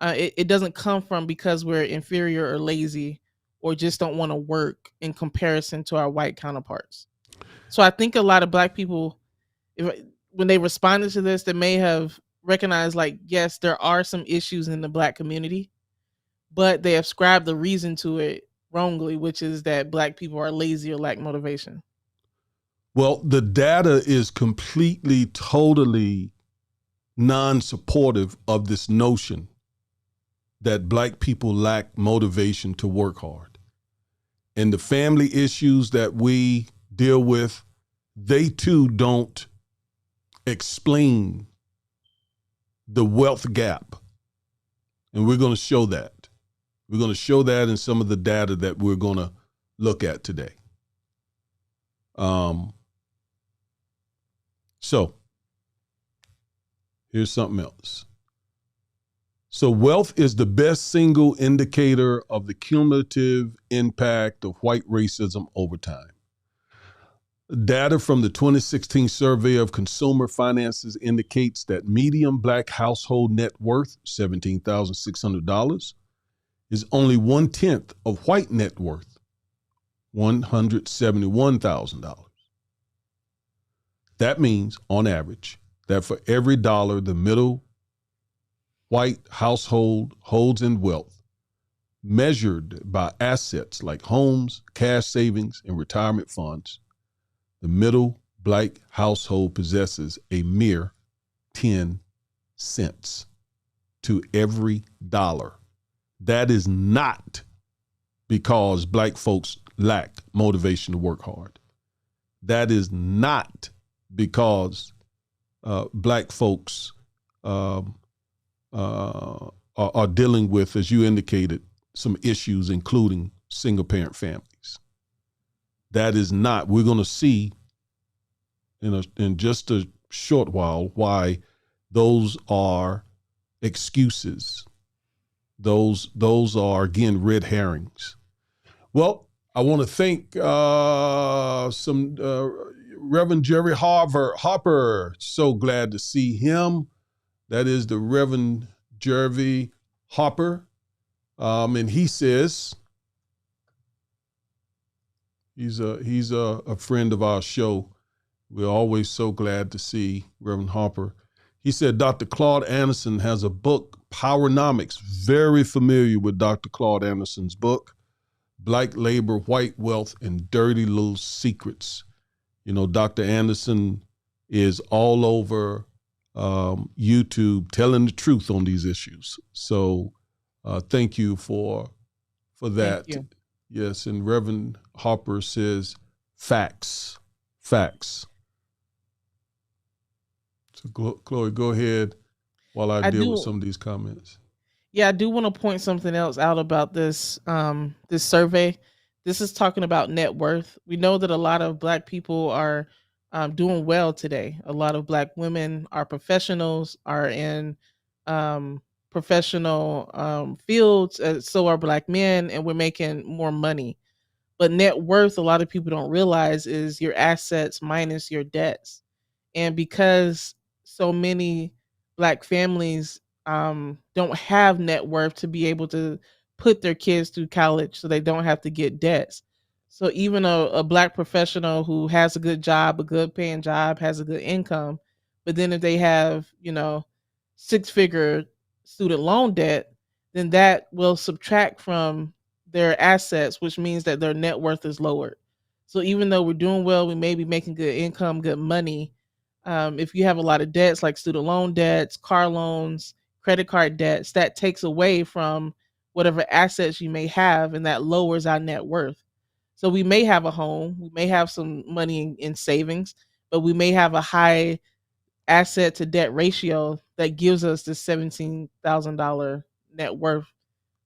it doesn't come from because we're inferior or lazy or just don't want to work in comparison to our white counterparts. So I think a lot of Black people, when they responded to this, they may have recognized, like, yes, there are some issues in the Black community, but they ascribe the reason to it wrongly, which is that Black people are lazy or lack motivation. Well, the data is completely, totally non-supportive of this notion that Black people lack motivation to work hard. And the family issues that we deal with, they too don't explain the wealth gap. And we're going to show that. We're going to show that in some of the data that we're going to look at today. So here's something else. So wealth is the best single indicator of the cumulative impact of white racism over time. Data from the 2016 survey of consumer finances indicates that median black household net worth, $17,600, is only 1/10 of white net worth, $171,000. That means, on average, that for every dollar the middle white household holds in wealth, measured by assets like homes, cash savings, and retirement funds, the middle black household possesses a mere 10 cents to every dollar. That is not because black folks lack motivation to work hard. That is not because black folks are dealing with, as you indicated, some issues, including single parent families. That is not. We're going to see in just a short while why those are excuses. Those are, again, red herrings. Well, I want to thank Reverend Jerry Harper. So glad to see him. That is the Reverend Jerry Harper. And he says, he's a friend of our show. We're always so glad to see Reverend Harper. He said Dr. Claude Anderson has a book, Powernomics. Very familiar with Dr. Claude Anderson's book, Black Labor, White Wealth, and Dirty Little Secrets. You know, Dr. Anderson is all over YouTube telling the truth on these issues. So thank you for that. Thank you. Yes, and Reverend Harper says facts. So Chloe, go ahead while I deal with some of these comments. Yeah, I do want to point something else out about this this survey. This is talking about net worth. We know that a lot of black people are doing well today. A lot of black women are professionals, are in professional fields. So are black men, and we're making more money. But net worth, a lot of people don't realize, is your assets minus your debts. And because so many black families don't have net worth to be able to put their kids through college so they don't have to get debts. So even a black professional who has a good job, a good paying job, has a good income, but then if they have, 6-figure student loan debt, then that will subtract from their assets, which means that their net worth is lowered. So even though we're doing well, we may be making good income, good money. If you have a lot of debts like student loan debts, car loans, credit card debts, that takes away from whatever assets you may have, and that lowers our net worth. So we may have a home, we may have some money in savings, but we may have a high asset to debt ratio that gives us this $17,000 net worth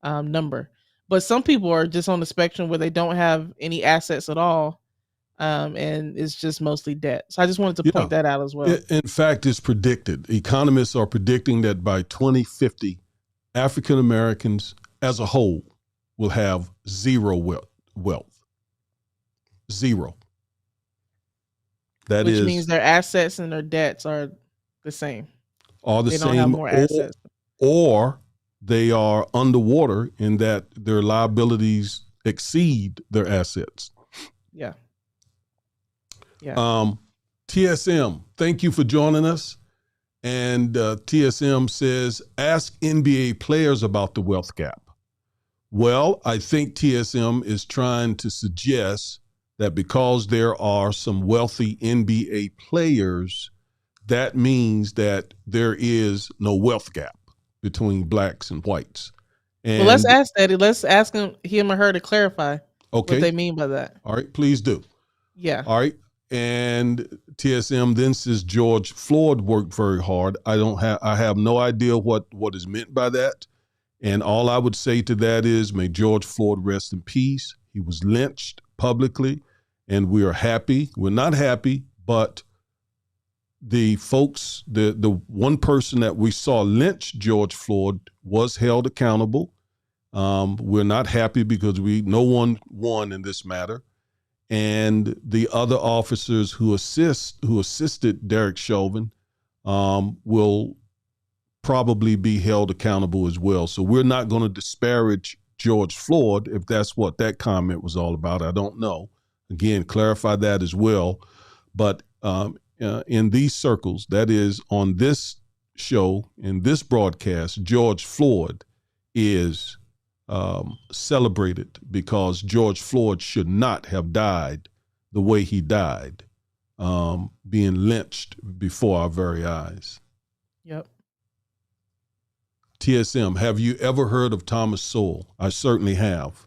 number. But some people are just on the spectrum where they don't have any assets at all, and it's just mostly debt. So I just wanted to point that out as well. In fact, it's predicted. Economists are predicting that by 2050, African Americans as a whole will have zero wealth. Zero. Which means their assets and their debts are the same. They don't have more assets. Or they are underwater in that their liabilities exceed their assets. Yeah. TSM, thank you for joining us. And TSM says, ask NBA players about the wealth gap. Well, I think TSM is trying to suggest that because there are some wealthy NBA players, that means that there is no wealth gap between blacks and whites. And well, let's ask Eddie. Let's ask him or her to clarify what they mean by that. All right, please do. Yeah. All right. And TSM then says George Floyd worked very hard. I have no idea what is meant by that. And all I would say to that is, may George Floyd rest in peace. He was lynched publicly, and we are happy. We're not happy, but the folks, the one person that we saw lynch George Floyd was held accountable. We're not happy because no one won in this matter. and the other officers who assisted Derek Chauvin will probably be held accountable as well. So we're not going to disparage George Floyd if that's what that comment was all about. I don't know. Again, clarify that as well. But in these circles, that is on this show, in this broadcast, George Floyd is celebrated because George Floyd should not have died the way he died, being lynched before our very eyes. Yep. TSM, have you ever heard of Thomas Sowell? I certainly have.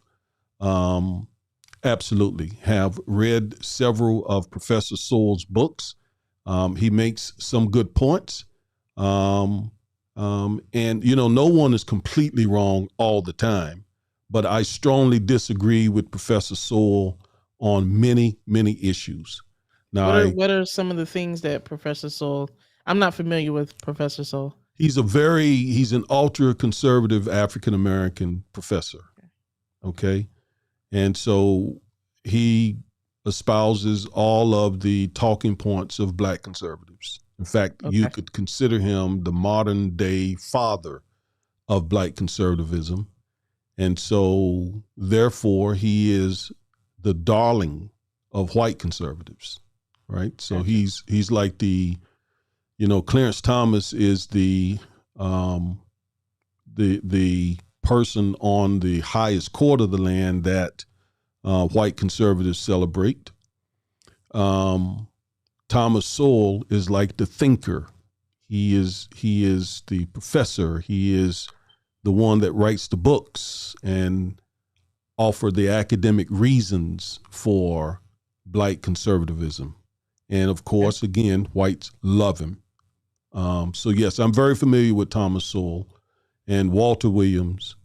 Absolutely. Have read several of Professor Sowell's books. He makes some good points. And, no one is completely wrong all the time, but I strongly disagree with Professor Sowell on many, many issues. Now, what are some of the things that Professor Sowell, I'm not familiar with Professor Sowell. He's an ultra conservative African-American professor. Okay. And so he espouses all of the talking points of Black conservatives. In fact, you could consider him the modern day father of Black conservatism. And so therefore he is the darling of white conservatives, right? So he's like Clarence Thomas is the person on the highest court of the land that white conservatives celebrate. Thomas Sowell is like the thinker. He is the professor. He is the one that writes the books and offer the academic reasons for Black conservatism. And of course, again, whites love him. So yes, I'm very familiar with Thomas Sowell and Walter Williams,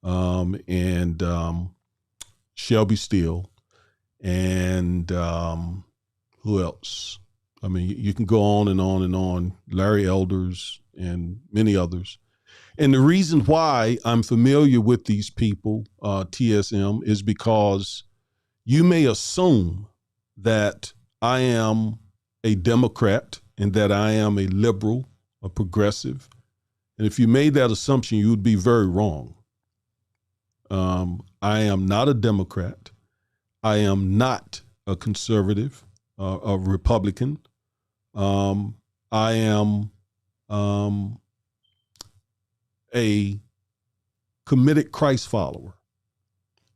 and Shelby Steele, and who else? I mean, you can go on and on and on. Larry Elders and many others. And the reason why I'm familiar with these people, TSM, is because you may assume that I am a Democrat and that I am a liberal, a progressive. And if you made that assumption, you would be very wrong. I am not a Democrat. I am not a conservative, a Republican. I am a committed Christ follower.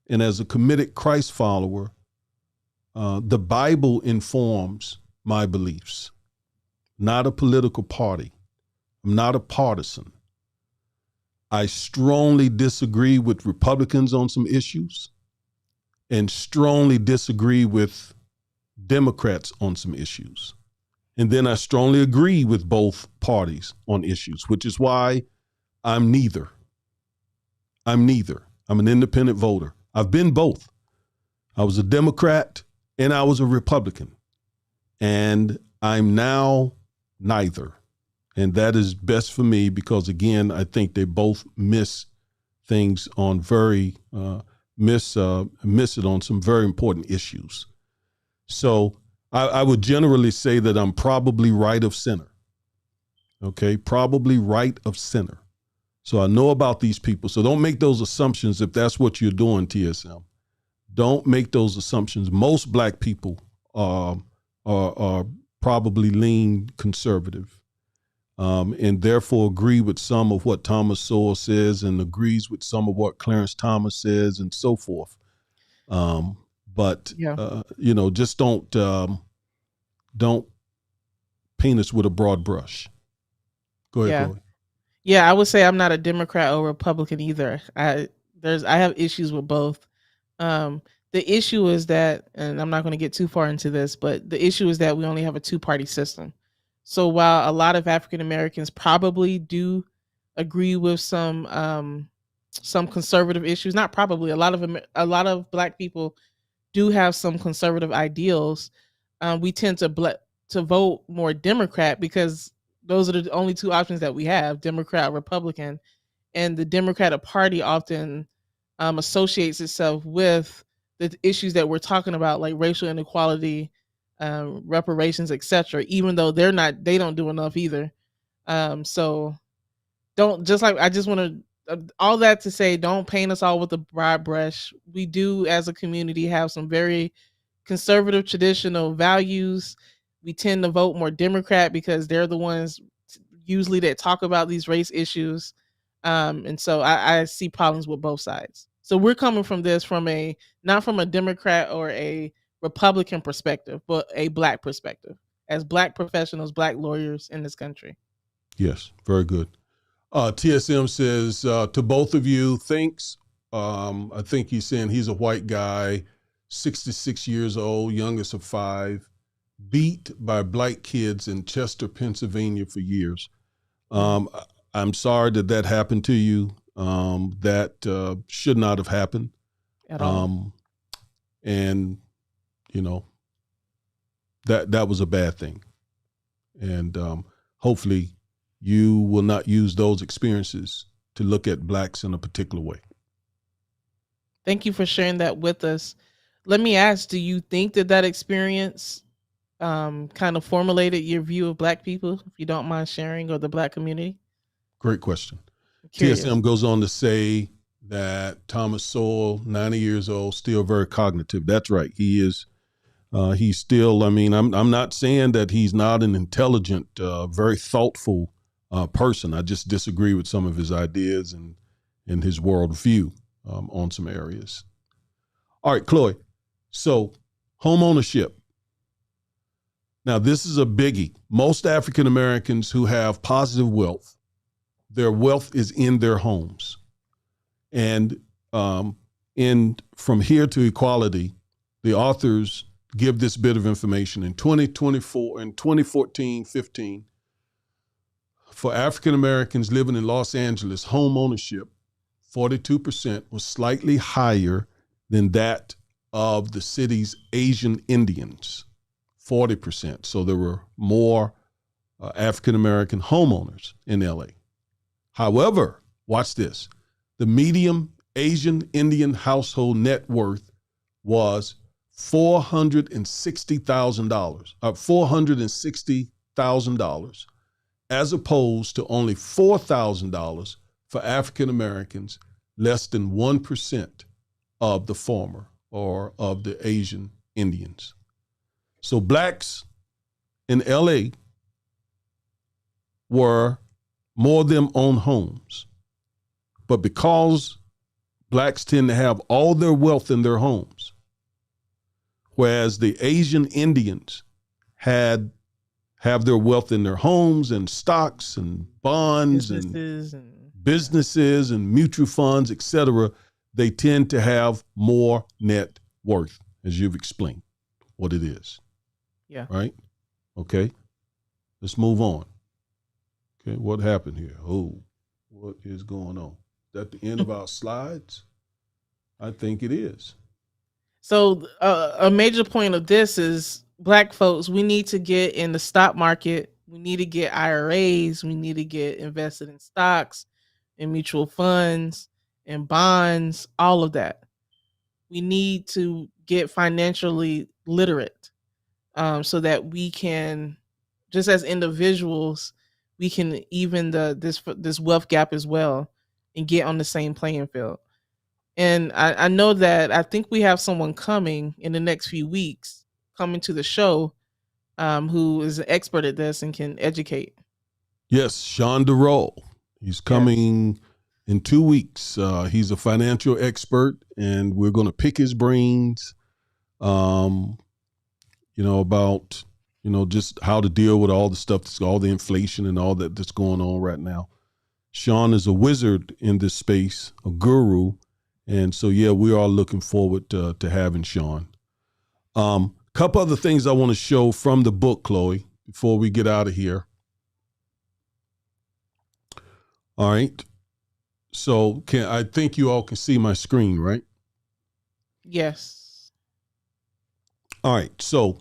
And as a committed Christ follower, the Bible informs my beliefs. Not a political party. I'm not a partisan. I strongly disagree with Republicans on some issues and strongly disagree with Democrats on some issues. And then I strongly agree with both parties on issues, which is why I'm neither. I'm neither. I'm an independent voter. I've been both. I was a Democrat and I was a Republican. And I'm now neither. And that is best for me because, again, I think they both miss things on miss it on some very important issues. So I would generally say that I'm probably right of center. Okay, probably right of center. So I know about these people. So don't make those assumptions if that's what you're doing, TSM. Don't make those assumptions. Most Black people are probably lean conservative, and therefore agree with some of what Thomas Sowell says and agrees with some of what Clarence Thomas says and so forth. But just don't paint us with a broad brush. Go ahead, Chloe. Yeah, I would say I'm not a Democrat or Republican either. I have issues with both. The issue is that, and I'm not going to get too far into this, but the issue is that we only have a two-party system. So while a lot of African Americans probably do agree with some conservative issues, not probably, a lot of Black people do have some conservative ideals. We tend to vote more Democrat because those are the only two options that we have, Democrat, Republican, and the Democratic Party often associates itself with the issues that we're talking about, like racial inequality, reparations, etc. Even though they don't do enough either. So don't just like I just want to all that to say, don't paint us all with a broad brush. We do, as a community, have some very conservative traditional values. We tend to vote more Democrat because they're the ones usually that talk about these race issues. And so I see problems with both sides. So we're coming from this from a not from a Democrat or a Republican perspective, but a Black perspective as Black professionals, Black lawyers in this country. Yes, very good. TSM says to both of you, thanks. I think he's saying he's a white guy, 66 years old, youngest of 5, beat by black kids in Chester, Pennsylvania for years. I'm sorry that happened to you. That should not have happened. At all. And, that was a bad thing. And hopefully you will not use those experiences to look at blacks in a particular way. Thank you for sharing that with us. Let me ask, do you think that experience kind of formulated your view of Black people, if you don't mind sharing, or the Black community? Great question. TSM goes on to say that Thomas Sowell, 90 years old, still very cognitive. That's right. He is. He's still, I'm not saying that he's not an intelligent, very thoughtful person. I just disagree with some of his ideas and his worldview on some areas. All right, Chloe. So home ownership. Now, this is a biggie. Most African Americans who have positive wealth, their wealth is in their homes. And From Here to Equality, the authors give this bit of information. In 2014-15, for African Americans living in Los Angeles, home ownership, 42% was slightly higher than that of the city's Asian Indians, 40%. So there were more African American homeowners in LA. However, watch this. The median Asian Indian household net worth was $460,000, as opposed to only $4,000 for African Americans, less than 1% of the former or of the Asian Indians. So blacks in LA were more of them own homes. But because blacks tend to have all their wealth in their homes, whereas the Asian Indians have their wealth in their homes and stocks and bonds and businesses and mutual funds, et cetera, they tend to have more net worth, as you've explained what it is. Yeah. Right? Okay. Let's move on. Okay. What happened here? Oh, what is going on? Is that the end of our slides? I think it is. So a major point of this is Black folks, we need to get in the stock market. We need to get IRAs. We need to get invested in stocks and mutual funds and bonds, all of that. We need to get financially literate so that we can, just as individuals, we can even this wealth gap as well and get on the same playing field. And I know that I think we have someone coming in the next few weeks coming to the show who is an expert at this and can educate. Yes, Sean DeRoe. He's coming in 2 weeks. He's a financial expert, and we're going to pick his brains, about, just how to deal with all the stuff, all the inflation and all that's going on right now. Sean is a wizard in this space, a guru. And so, we are looking forward to having Sean. Couple other things I want to show from the book, Chloe, before we get out of here. All right. So I think you all can see my screen, right? Yes. All right. So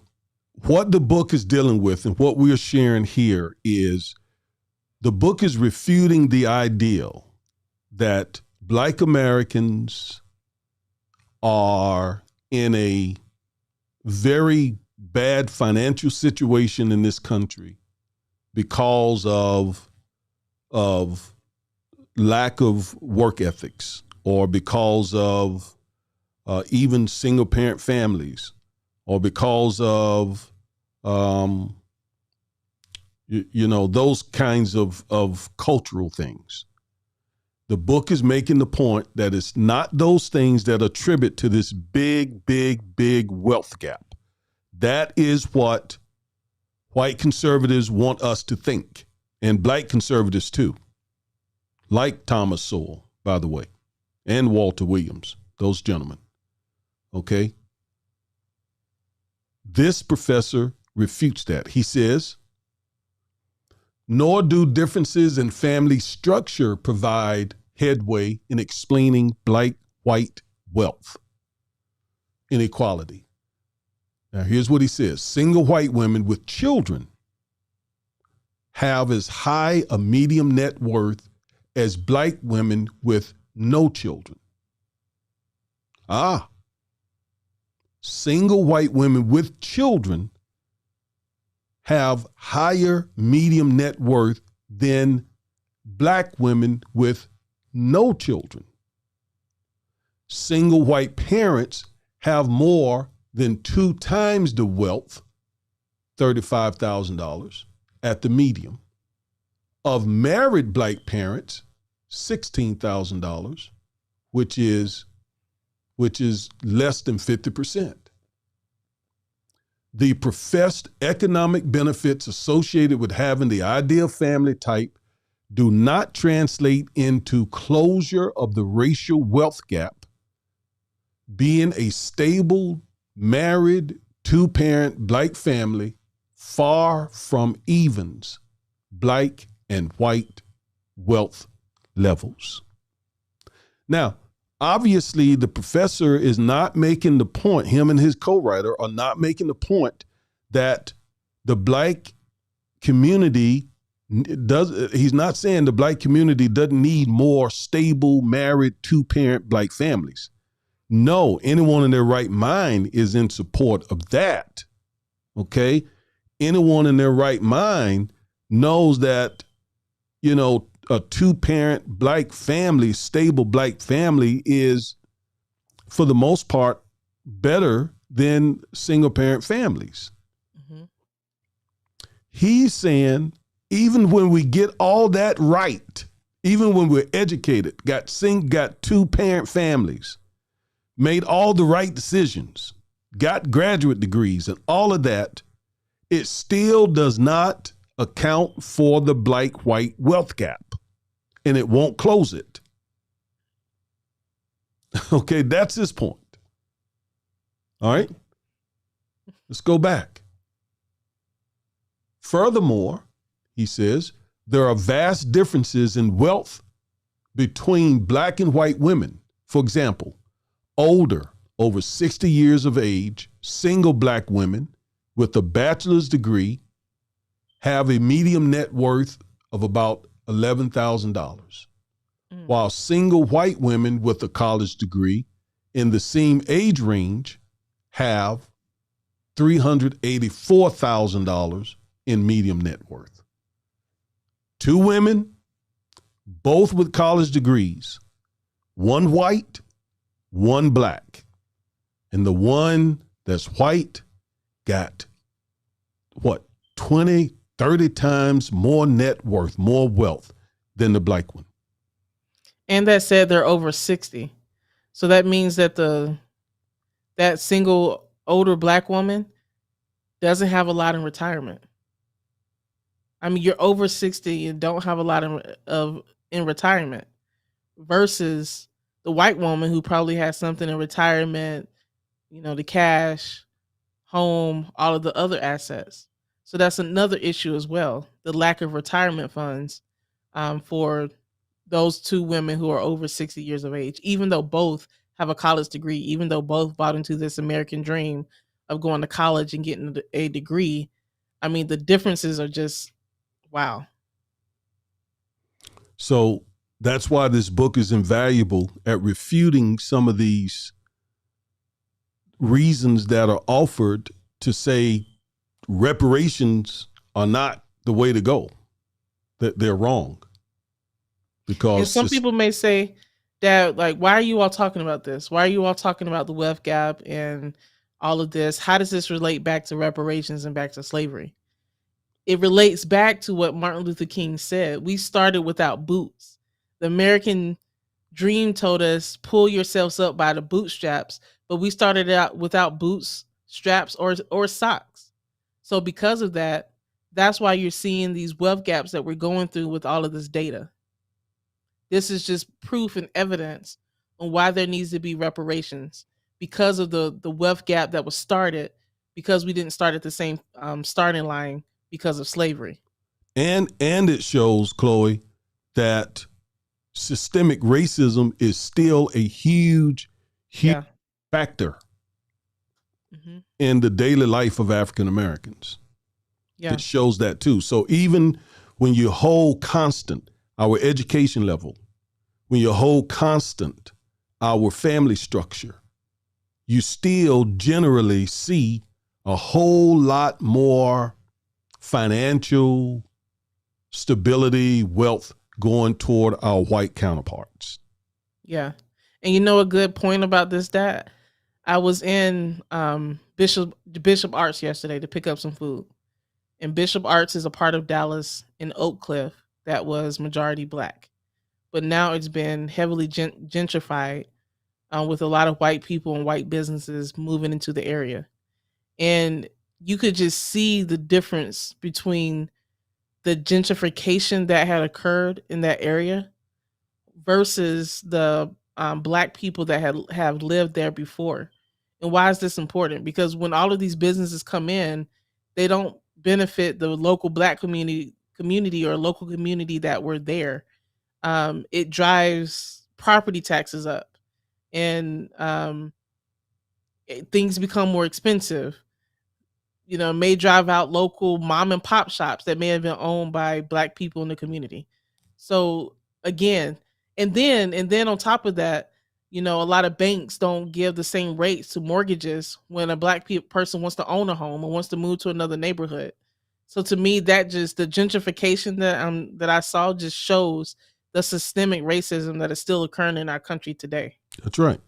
what the book is dealing with and what we are sharing here is the book is refuting the ideal that Black Americans are in a very bad financial situation in this country because of lack of work ethics, or because of even single parent families, or because of those kinds of cultural things. The book is making the point that it's not those things that attribute to this big, big, big wealth gap. That is what white conservatives want us to think, and black conservatives too, like Thomas Sowell, by the way, and Walter Williams, those gentlemen. Okay? This professor refutes that. He says, nor do differences in family structure provide headway in explaining black-white wealth inequality. Now, here's what he says. Single white women with children have as high a medium net worth as black women with no children. Single white women with children have higher medium net worth than black women with no children. Single white parents have more than 2 times the wealth, $35,000 at the medium, of married black parents, $16,000, which is less than 50%. The professed economic benefits associated with having the ideal family type do not translate into closure of the racial wealth gap. Being a stable, married, 2-parent black family far from evens black and white wealth levels. Now, obviously, the professor is not making the point, him and his co-writer are not making the point that the black community he's not saying the black community doesn't need more stable, married, 2-parent black families. No, anyone in their right mind is in support of that. Okay? Anyone in their right mind knows that, a 2-parent black family, stable black family, is, for the most part, better than single parent families. Mm-hmm. He's saying, even when we get all that right, even when we're educated, got 2-parent families, made all the right decisions, got graduate degrees and all of that, it still does not account for the black-white wealth gap, and it won't close it. Okay, that's his point. All right, let's go back. Furthermore, he says, there are vast differences in wealth between black and white women. For example, older, over 60 years of age, single black women with a bachelor's degree have a median net worth of about $11,000, while single white women with a college degree in the same age range have $384,000 in median net worth. 2 women, both with college degrees, 1 white, 1 black. And the one that's white got, 20, 30 times more net worth, more wealth than the black one. And that said, they're over 60. So that means that that single older black woman doesn't have a lot in retirement. I mean, you're over 60 and don't have a lot in retirement, versus the white woman who probably has something in retirement, the cash, home, all of the other assets. So that's another issue as well, the lack of retirement funds for those 2 women who are over 60 years of age, even though both have a college degree, even though both bought into this American dream of going to college and getting a degree. I mean, the differences are just, wow. So that's why this book is invaluable at refuting some of these reasons that are offered to say reparations are not the way to go, that they're wrong. Because And some people may say that, like, why are you all talking about this? Why are you all talking about the wealth gap and all of this? How does this relate back to reparations and back to slavery? It relates back to what Martin Luther King said. We started without boots. The American dream told us, pull yourselves up by the bootstraps, but we started out without boots, straps, or socks. So because of that, that's why you're seeing these wealth gaps that we're going through with all of this data. This is just proof and evidence on why there needs to be reparations, because of the wealth gap that was started because we didn't start at the same starting line because of slavery. And it shows, Chloe, that systemic racism is still a huge Yeah. factor Mhm. in the daily life of African Americans. Yeah. It shows that too. So even when you hold constant our education level, when you hold constant our family structure, you still generally see a whole lot more financial stability, wealth going toward our white counterparts. Yeah. And you know a good point about this, Dad? I was in Bishop Arts yesterday to pick up some food. And Bishop Arts is a part of Dallas in Oak Cliff that was majority black. But now it's been heavily gentrified, with a lot of white people and white businesses moving into the area. And you could just see the difference between the gentrification that had occurred in that area versus the black people that have lived there before. And why is this important? Because when all of these businesses come in, they don't benefit the local black community or local community that were there. It drives property taxes up, and things become more expensive. You know, may drive out local mom and pop shops that may have been owned by black people in the community. So again, and then on top of that, you know, a lot of banks don't give the same rates to mortgages when a black person wants to own a home or wants to move to another neighborhood. So to me, that just the gentrification that I saw just shows the systemic racism that is still occurring in our country today. That's right.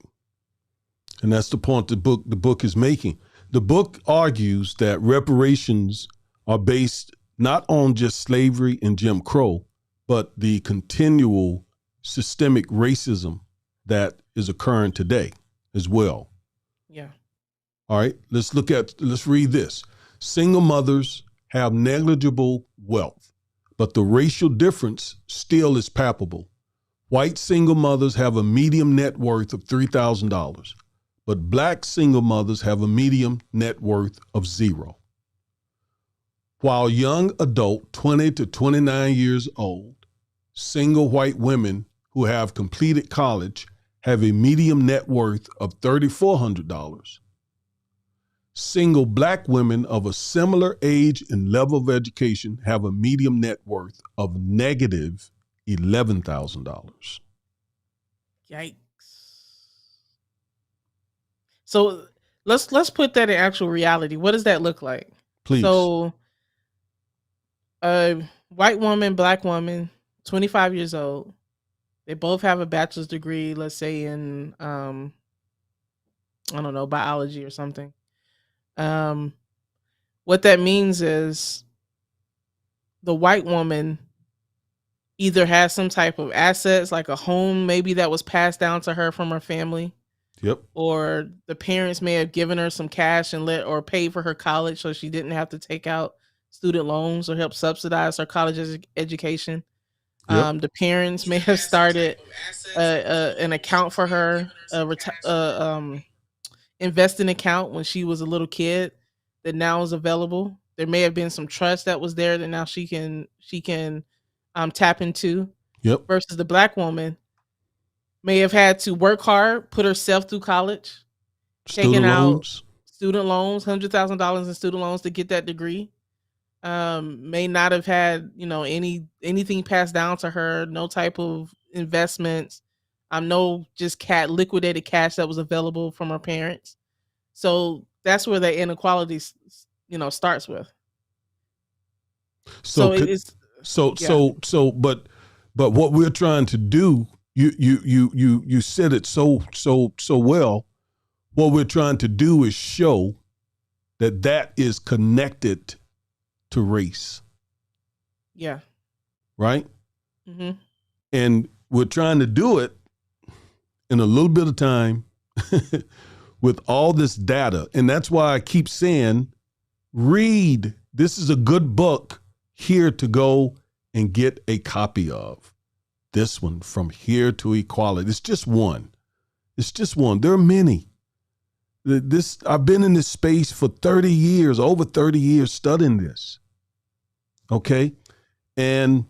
And that's the point the book is making. The book argues that reparations are based not on just slavery and Jim Crow, but the continual systemic racism that is occurring today as well. Yeah. All right, let's read this. Single mothers have negligible wealth, but the racial difference still is palpable. White single mothers have a median net worth of $3,000. But black single mothers have a median net worth of $0. While young adult, 20 to 29 years old, single white women who have completed college have a median net worth of $3,400. Single black women of a similar age and level of education have a median net worth of negative $11,000. Yikes. So let's put that in actual reality. What does that look like? Please. So a white woman, black woman, 25 years old. They both have a bachelor's degree, let's say in I don't know, biology or something. What that means is the white woman either has some type of assets, like a home maybe that was passed down to her from her family. Yep. Or the parents may have given her some cash and or paid for her college so she didn't have to take out student loans or help subsidize her college education. Yep. The parents may have started an account for her, investing account when she was a little kid that now is available. There may have been some trust that was there that now she can tap into. Yep. Versus the black woman may have had to work hard, put herself through college, taking out student loans, $100,000 in student loans to get that degree. May not have had, you know, anything passed down to her, no type of investments, no just liquidated cash that was available from her parents. So that's where the inequality, starts with. So So could it's so yeah, so so but what we're trying to do, you said it so well. What we're trying to do is show that that is connected to race, yeah. right? Hmm. And we're trying to do it in a little bit of time with all this data. And that's why I keep saying, read. This is a good book here to go and get a copy of. This one, From Here to Equality. It's just one. It's just one. There are many. I've been in this space for 30 years, over 30 years studying this. Okay? And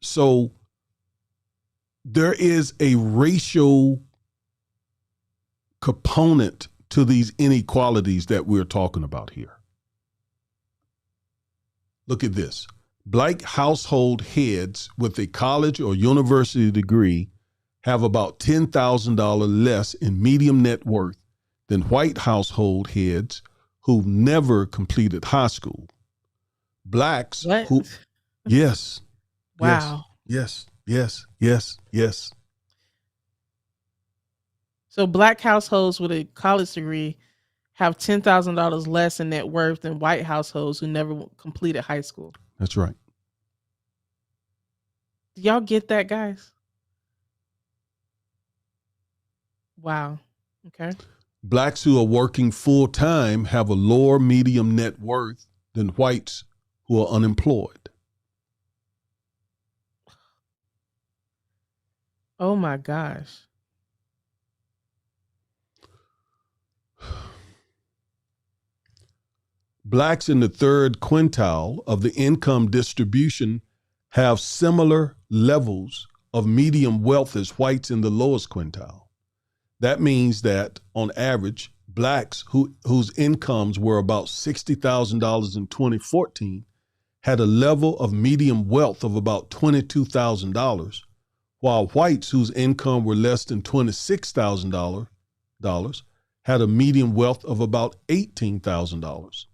so there is a racial component to these inequalities that we're talking about here. Look at this. Black household heads with a college or university degree have about $10,000 less in median net worth than white household heads who've never completed high school. Blacks What? who, yes, yes, Wow. yes, yes, yes, yes. So black households with a college degree have $10,000 less in net worth than white households who never completed high school. That's right. Do y'all get that, guys? Wow. Okay. Blacks who are working full time have a lower medium net worth than whites who are unemployed. Oh my gosh. Blacks in the third quintile of the income distribution have similar levels of medium wealth as whites in the lowest quintile. That means that on average, blacks whose incomes were about $60,000 in 2014 had a level of medium wealth of about $22,000, while whites whose income were less than $26,000 had a median wealth of about $18,000.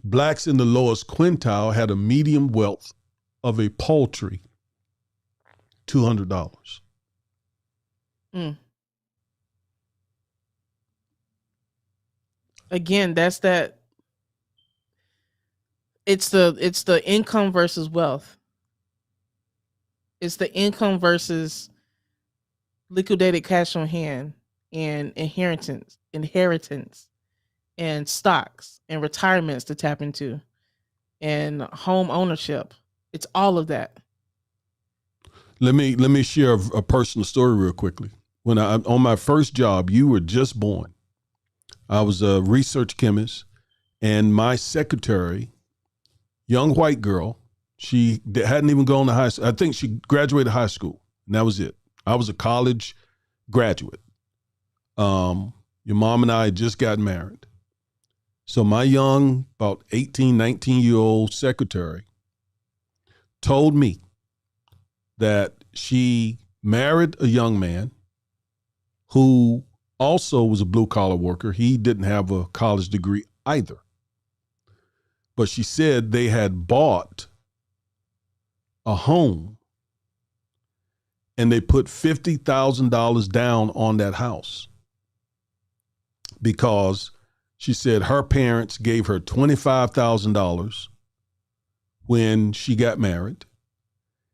Blacks in the lowest quintile had a median wealth of a paltry $200. Mm. Again, that's that. It's the income versus wealth. It's the income versus liquidated cash on hand and inheritance and stocks and retirements to tap into and home ownership. It's all of that. Let me share a personal story real quickly. When I on my first job, you were just born. I was a research chemist, and my secretary, young white girl, she hadn't even gone to high school. I think she graduated high school, and that was it. I was a college graduate. Your mom and I had just got married. So my young, about 18, 19-year-old secretary told me that she married a young man who also was a blue-collar worker. He didn't have a college degree either. But she said they had bought a home and they put $50,000 down on that house because she said her parents gave her $25,000 when she got married,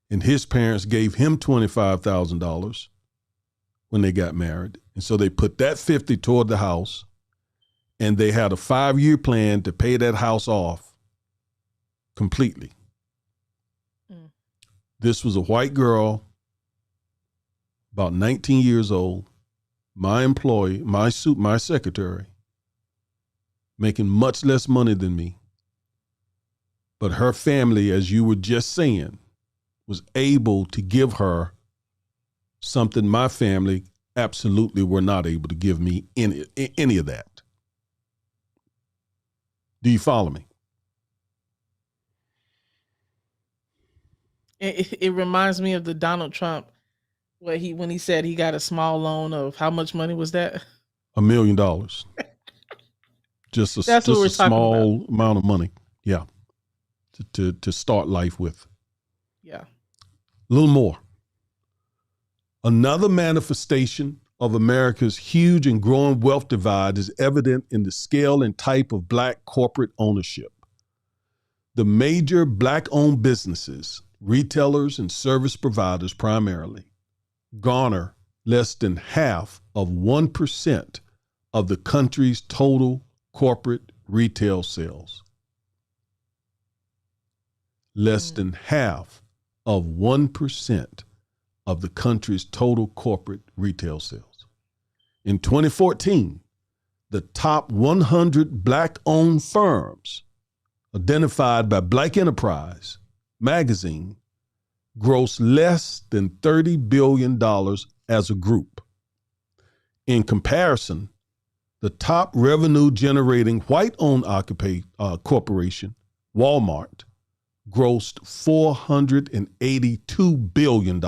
and his parents gave him $25,000 when they got married. And so they put that 50 toward the house, and they had a 5-year plan to pay that house off completely. Mm. This was a white girl, about 19 years old, my employee, my secretary, making much less money than me. But her family, as you were just saying, was able to give her something my family absolutely were not able to give me any of that. Do you follow me? It reminds me of the Donald Trump when he said he got a small loan of how much money was that? $1 million. Just a, That's what just we're a talking small amount of money. Yeah. To start life with. Yeah. A little more. Another manifestation of America's huge and growing wealth divide is evident in the scale and type of Black corporate ownership. The major Black-owned businesses, retailers and service providers primarily, garner less than half of 1% of the country's total corporate retail sales. Less than half of 1% of the country's total corporate retail sales. In 2014, the top 100 Black-owned firms identified by Black Enterprise magazine grossed less than $30 billion as a group. In comparison, the top revenue-generating white-owned corporation, Walmart, grossed $482 billion,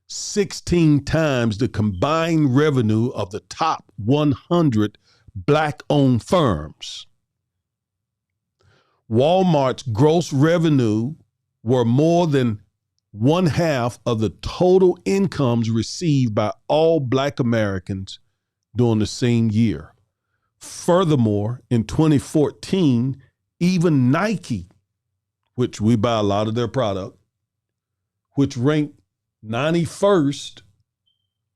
16 times the combined revenue of the top 100 Black-owned firms. Walmart's gross revenue were more than 1/2 of the total incomes received by all Black Americans during the same year. Furthermore, in 2014, even Nike, which we buy a lot of their product, which ranked 91st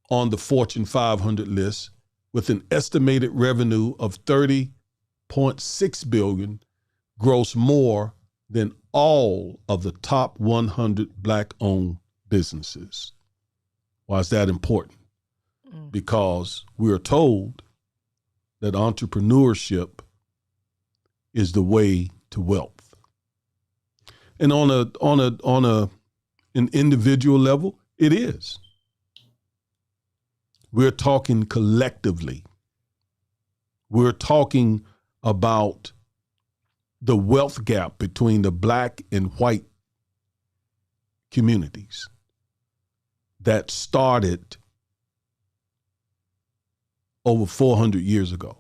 on the Fortune 500 list with an estimated revenue of $30.6 billion, grossed more than all of the top 100 Black-owned businesses. Why is that important? Because we are told that entrepreneurship is the way to wealth. And on an individual level, it is. We're talking collectively. We're talking about the wealth gap between the Black and white communities that started over 400 years ago.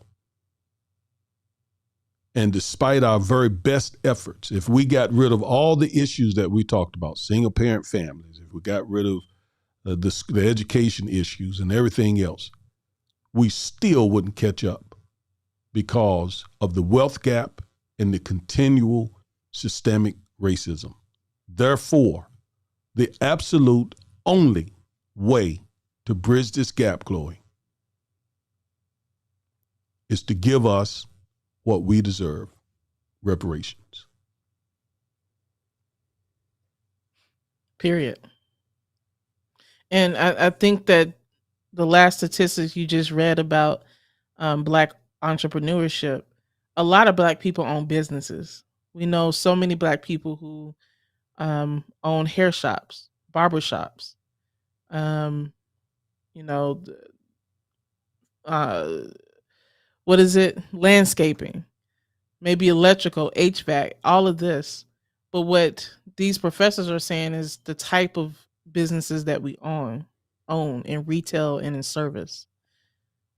And despite our very best efforts, if we got rid of all the issues that we talked about, single parent families, if we got rid of the education issues and everything else, we still wouldn't catch up because of the wealth gap and the continual systemic racism. Therefore, the absolute only way to bridge this gap, Chloe, is to give us what we deserve, reparations. Period. And I think that the last statistics you just read about Black entrepreneurship, a lot of Black people own businesses. We know so many Black people who own hair shops, barber shops, you know, what is it? Landscaping, maybe electrical, HVAC, all of this. But what these professors are saying is the type of businesses that we own in retail and in service.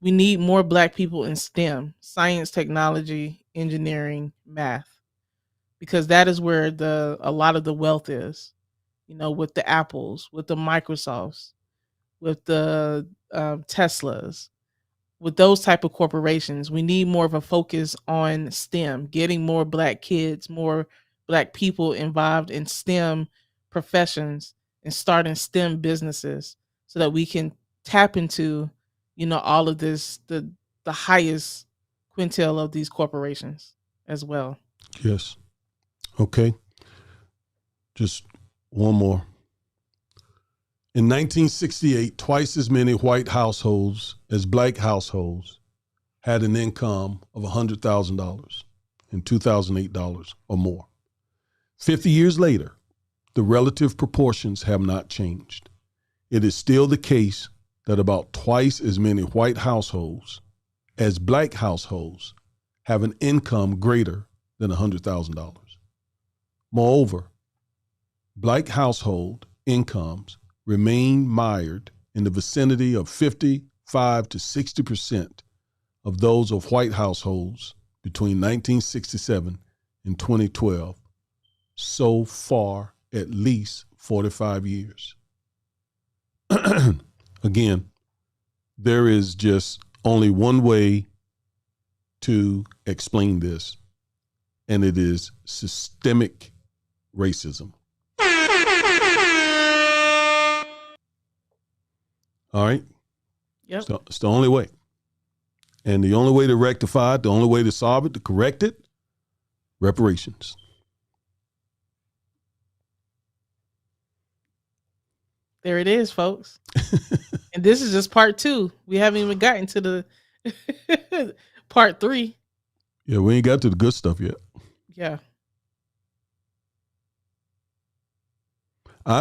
We need more Black people in STEM, science, technology, engineering, math, because that is where a lot of the wealth is. You know, with the Apples, with the Microsofts, with the Teslas, with those type of corporations. We need more of a focus on STEM, getting more Black kids, more Black people involved in STEM professions and starting STEM businesses so that we can tap into, you know, all of this, the highest quintile of these corporations as well. Yes. Okay. Just one more. In 1968, twice as many white households as Black households had an income of $100,000 and $2,008 or more. 50 years later, the relative proportions have not changed. It is still the case that about twice as many white households as Black households have an income greater than $100,000. Moreover, Black household incomes remain mired in the vicinity of 50, 55 to 60% of those of white households between 1967 and 2012, so far at least 45 years. Again, there is just only one way to explain this, and it is systemic racism. All right? Yep. So it's the only way. And the only way to rectify it, the only way to solve it, to correct it, reparations. There it is, folks. And this is just part 2. We haven't even gotten to the part 3. Yeah, we ain't got to the good stuff yet. Yeah.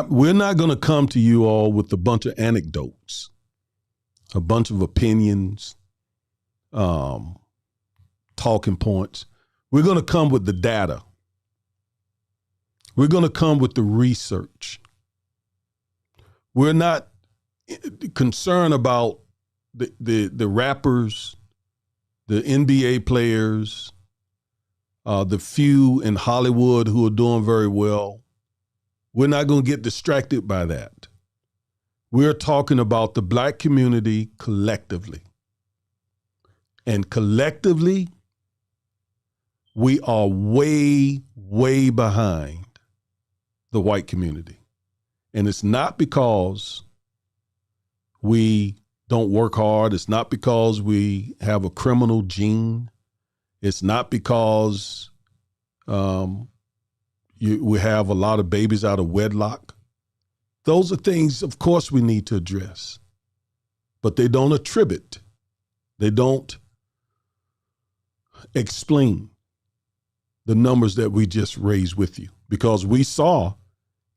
We're not going to come to you all with a bunch of anecdotes, a bunch of opinions, talking points. We're going to come with the data. We're going to come with the research. We're not concerned about the rappers, the NBA players, the few in Hollywood who are doing very well. We're not going to get distracted by that. We're talking about the Black community collectively. And collectively, we are way, way behind the white community. And it's not because we don't work hard. It's not because we have a criminal gene. It's not because we have a lot of babies out of wedlock. Those are things, of course, we need to address. But they don't attribute. They don't explain the numbers that we just raised with you. Because we saw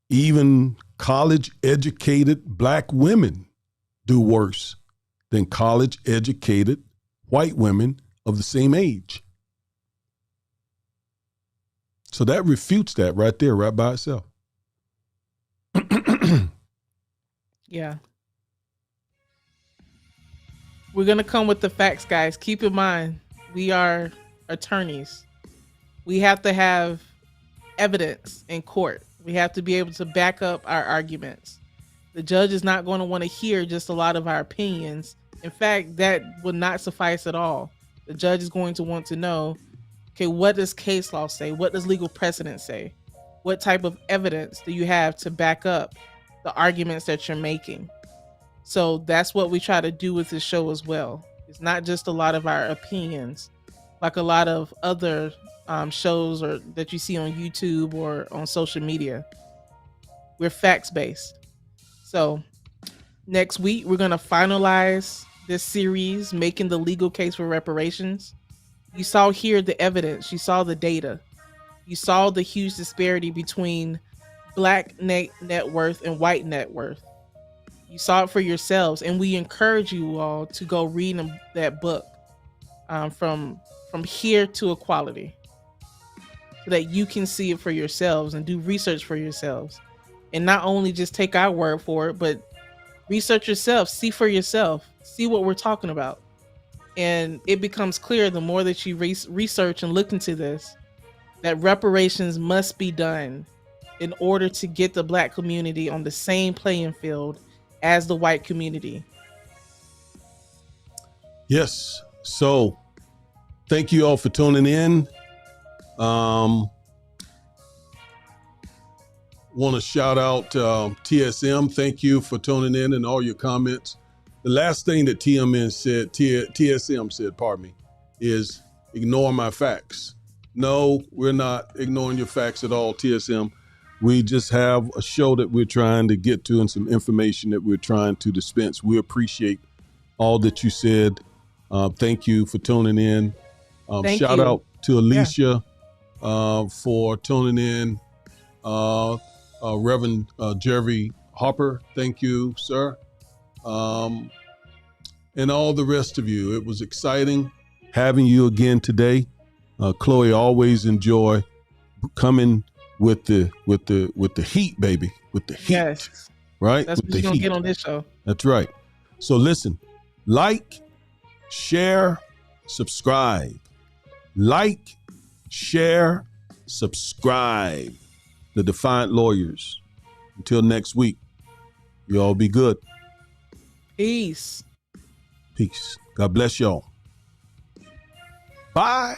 even college-educated Black women do worse than college-educated white women of the same age. So that refutes that right there, right by itself. Yeah. We're going to come with the facts, guys. Keep in mind, we are attorneys. We have to have evidence in court. We have to be able to back up our arguments. The judge is not going to want to hear just a lot of our opinions. In fact, that would not suffice at all. The judge is going to want to know, okay, what does case law say? What does legal precedent say? What type of evidence do you have to back up the arguments that you're making? So that's what we try to do with this show as well. It's not just a lot of our opinions, like a lot of other shows or that you see on YouTube or on social media. We're facts-based. So next week, we're going to finalize this series, making the legal case for reparations. You saw here the evidence. You saw the data. You saw the huge disparity between Black net worth and white net worth. You saw it for yourselves. And we encourage you all to go read that book, From Here to Equality, so that you can see it for yourselves and do research for yourselves. And not only just take our word for it, but research yourself, see for yourself, see what we're talking about. And it becomes clear the more that you research and look into this, that reparations must be done in order to get the Black community on the same playing field as the white community. Yes. So thank you all for tuning in. Want to shout out TSM. Thank you for tuning in and all your comments. The last thing that TSM said, pardon me, is ignore my facts. No, we're not ignoring your facts at all, TSM. We just have a show that we're trying to get to and some information that we're trying to dispense. We appreciate all that you said. Thank you for tuning in. Shout out to Alicia for tuning in. Reverend Jerry Hopper, thank you, sir. And all the rest of you. It was exciting having you again today. Chloe, always enjoy coming with the heat, baby, with the heat. Yes. Right? That's what you're going to get on this show. That's right. So listen, Like, share, subscribe. Like, share, subscribe. The Defiant Lawyers. Until next week, you all be good. Peace. Peace. God bless y'all. Bye.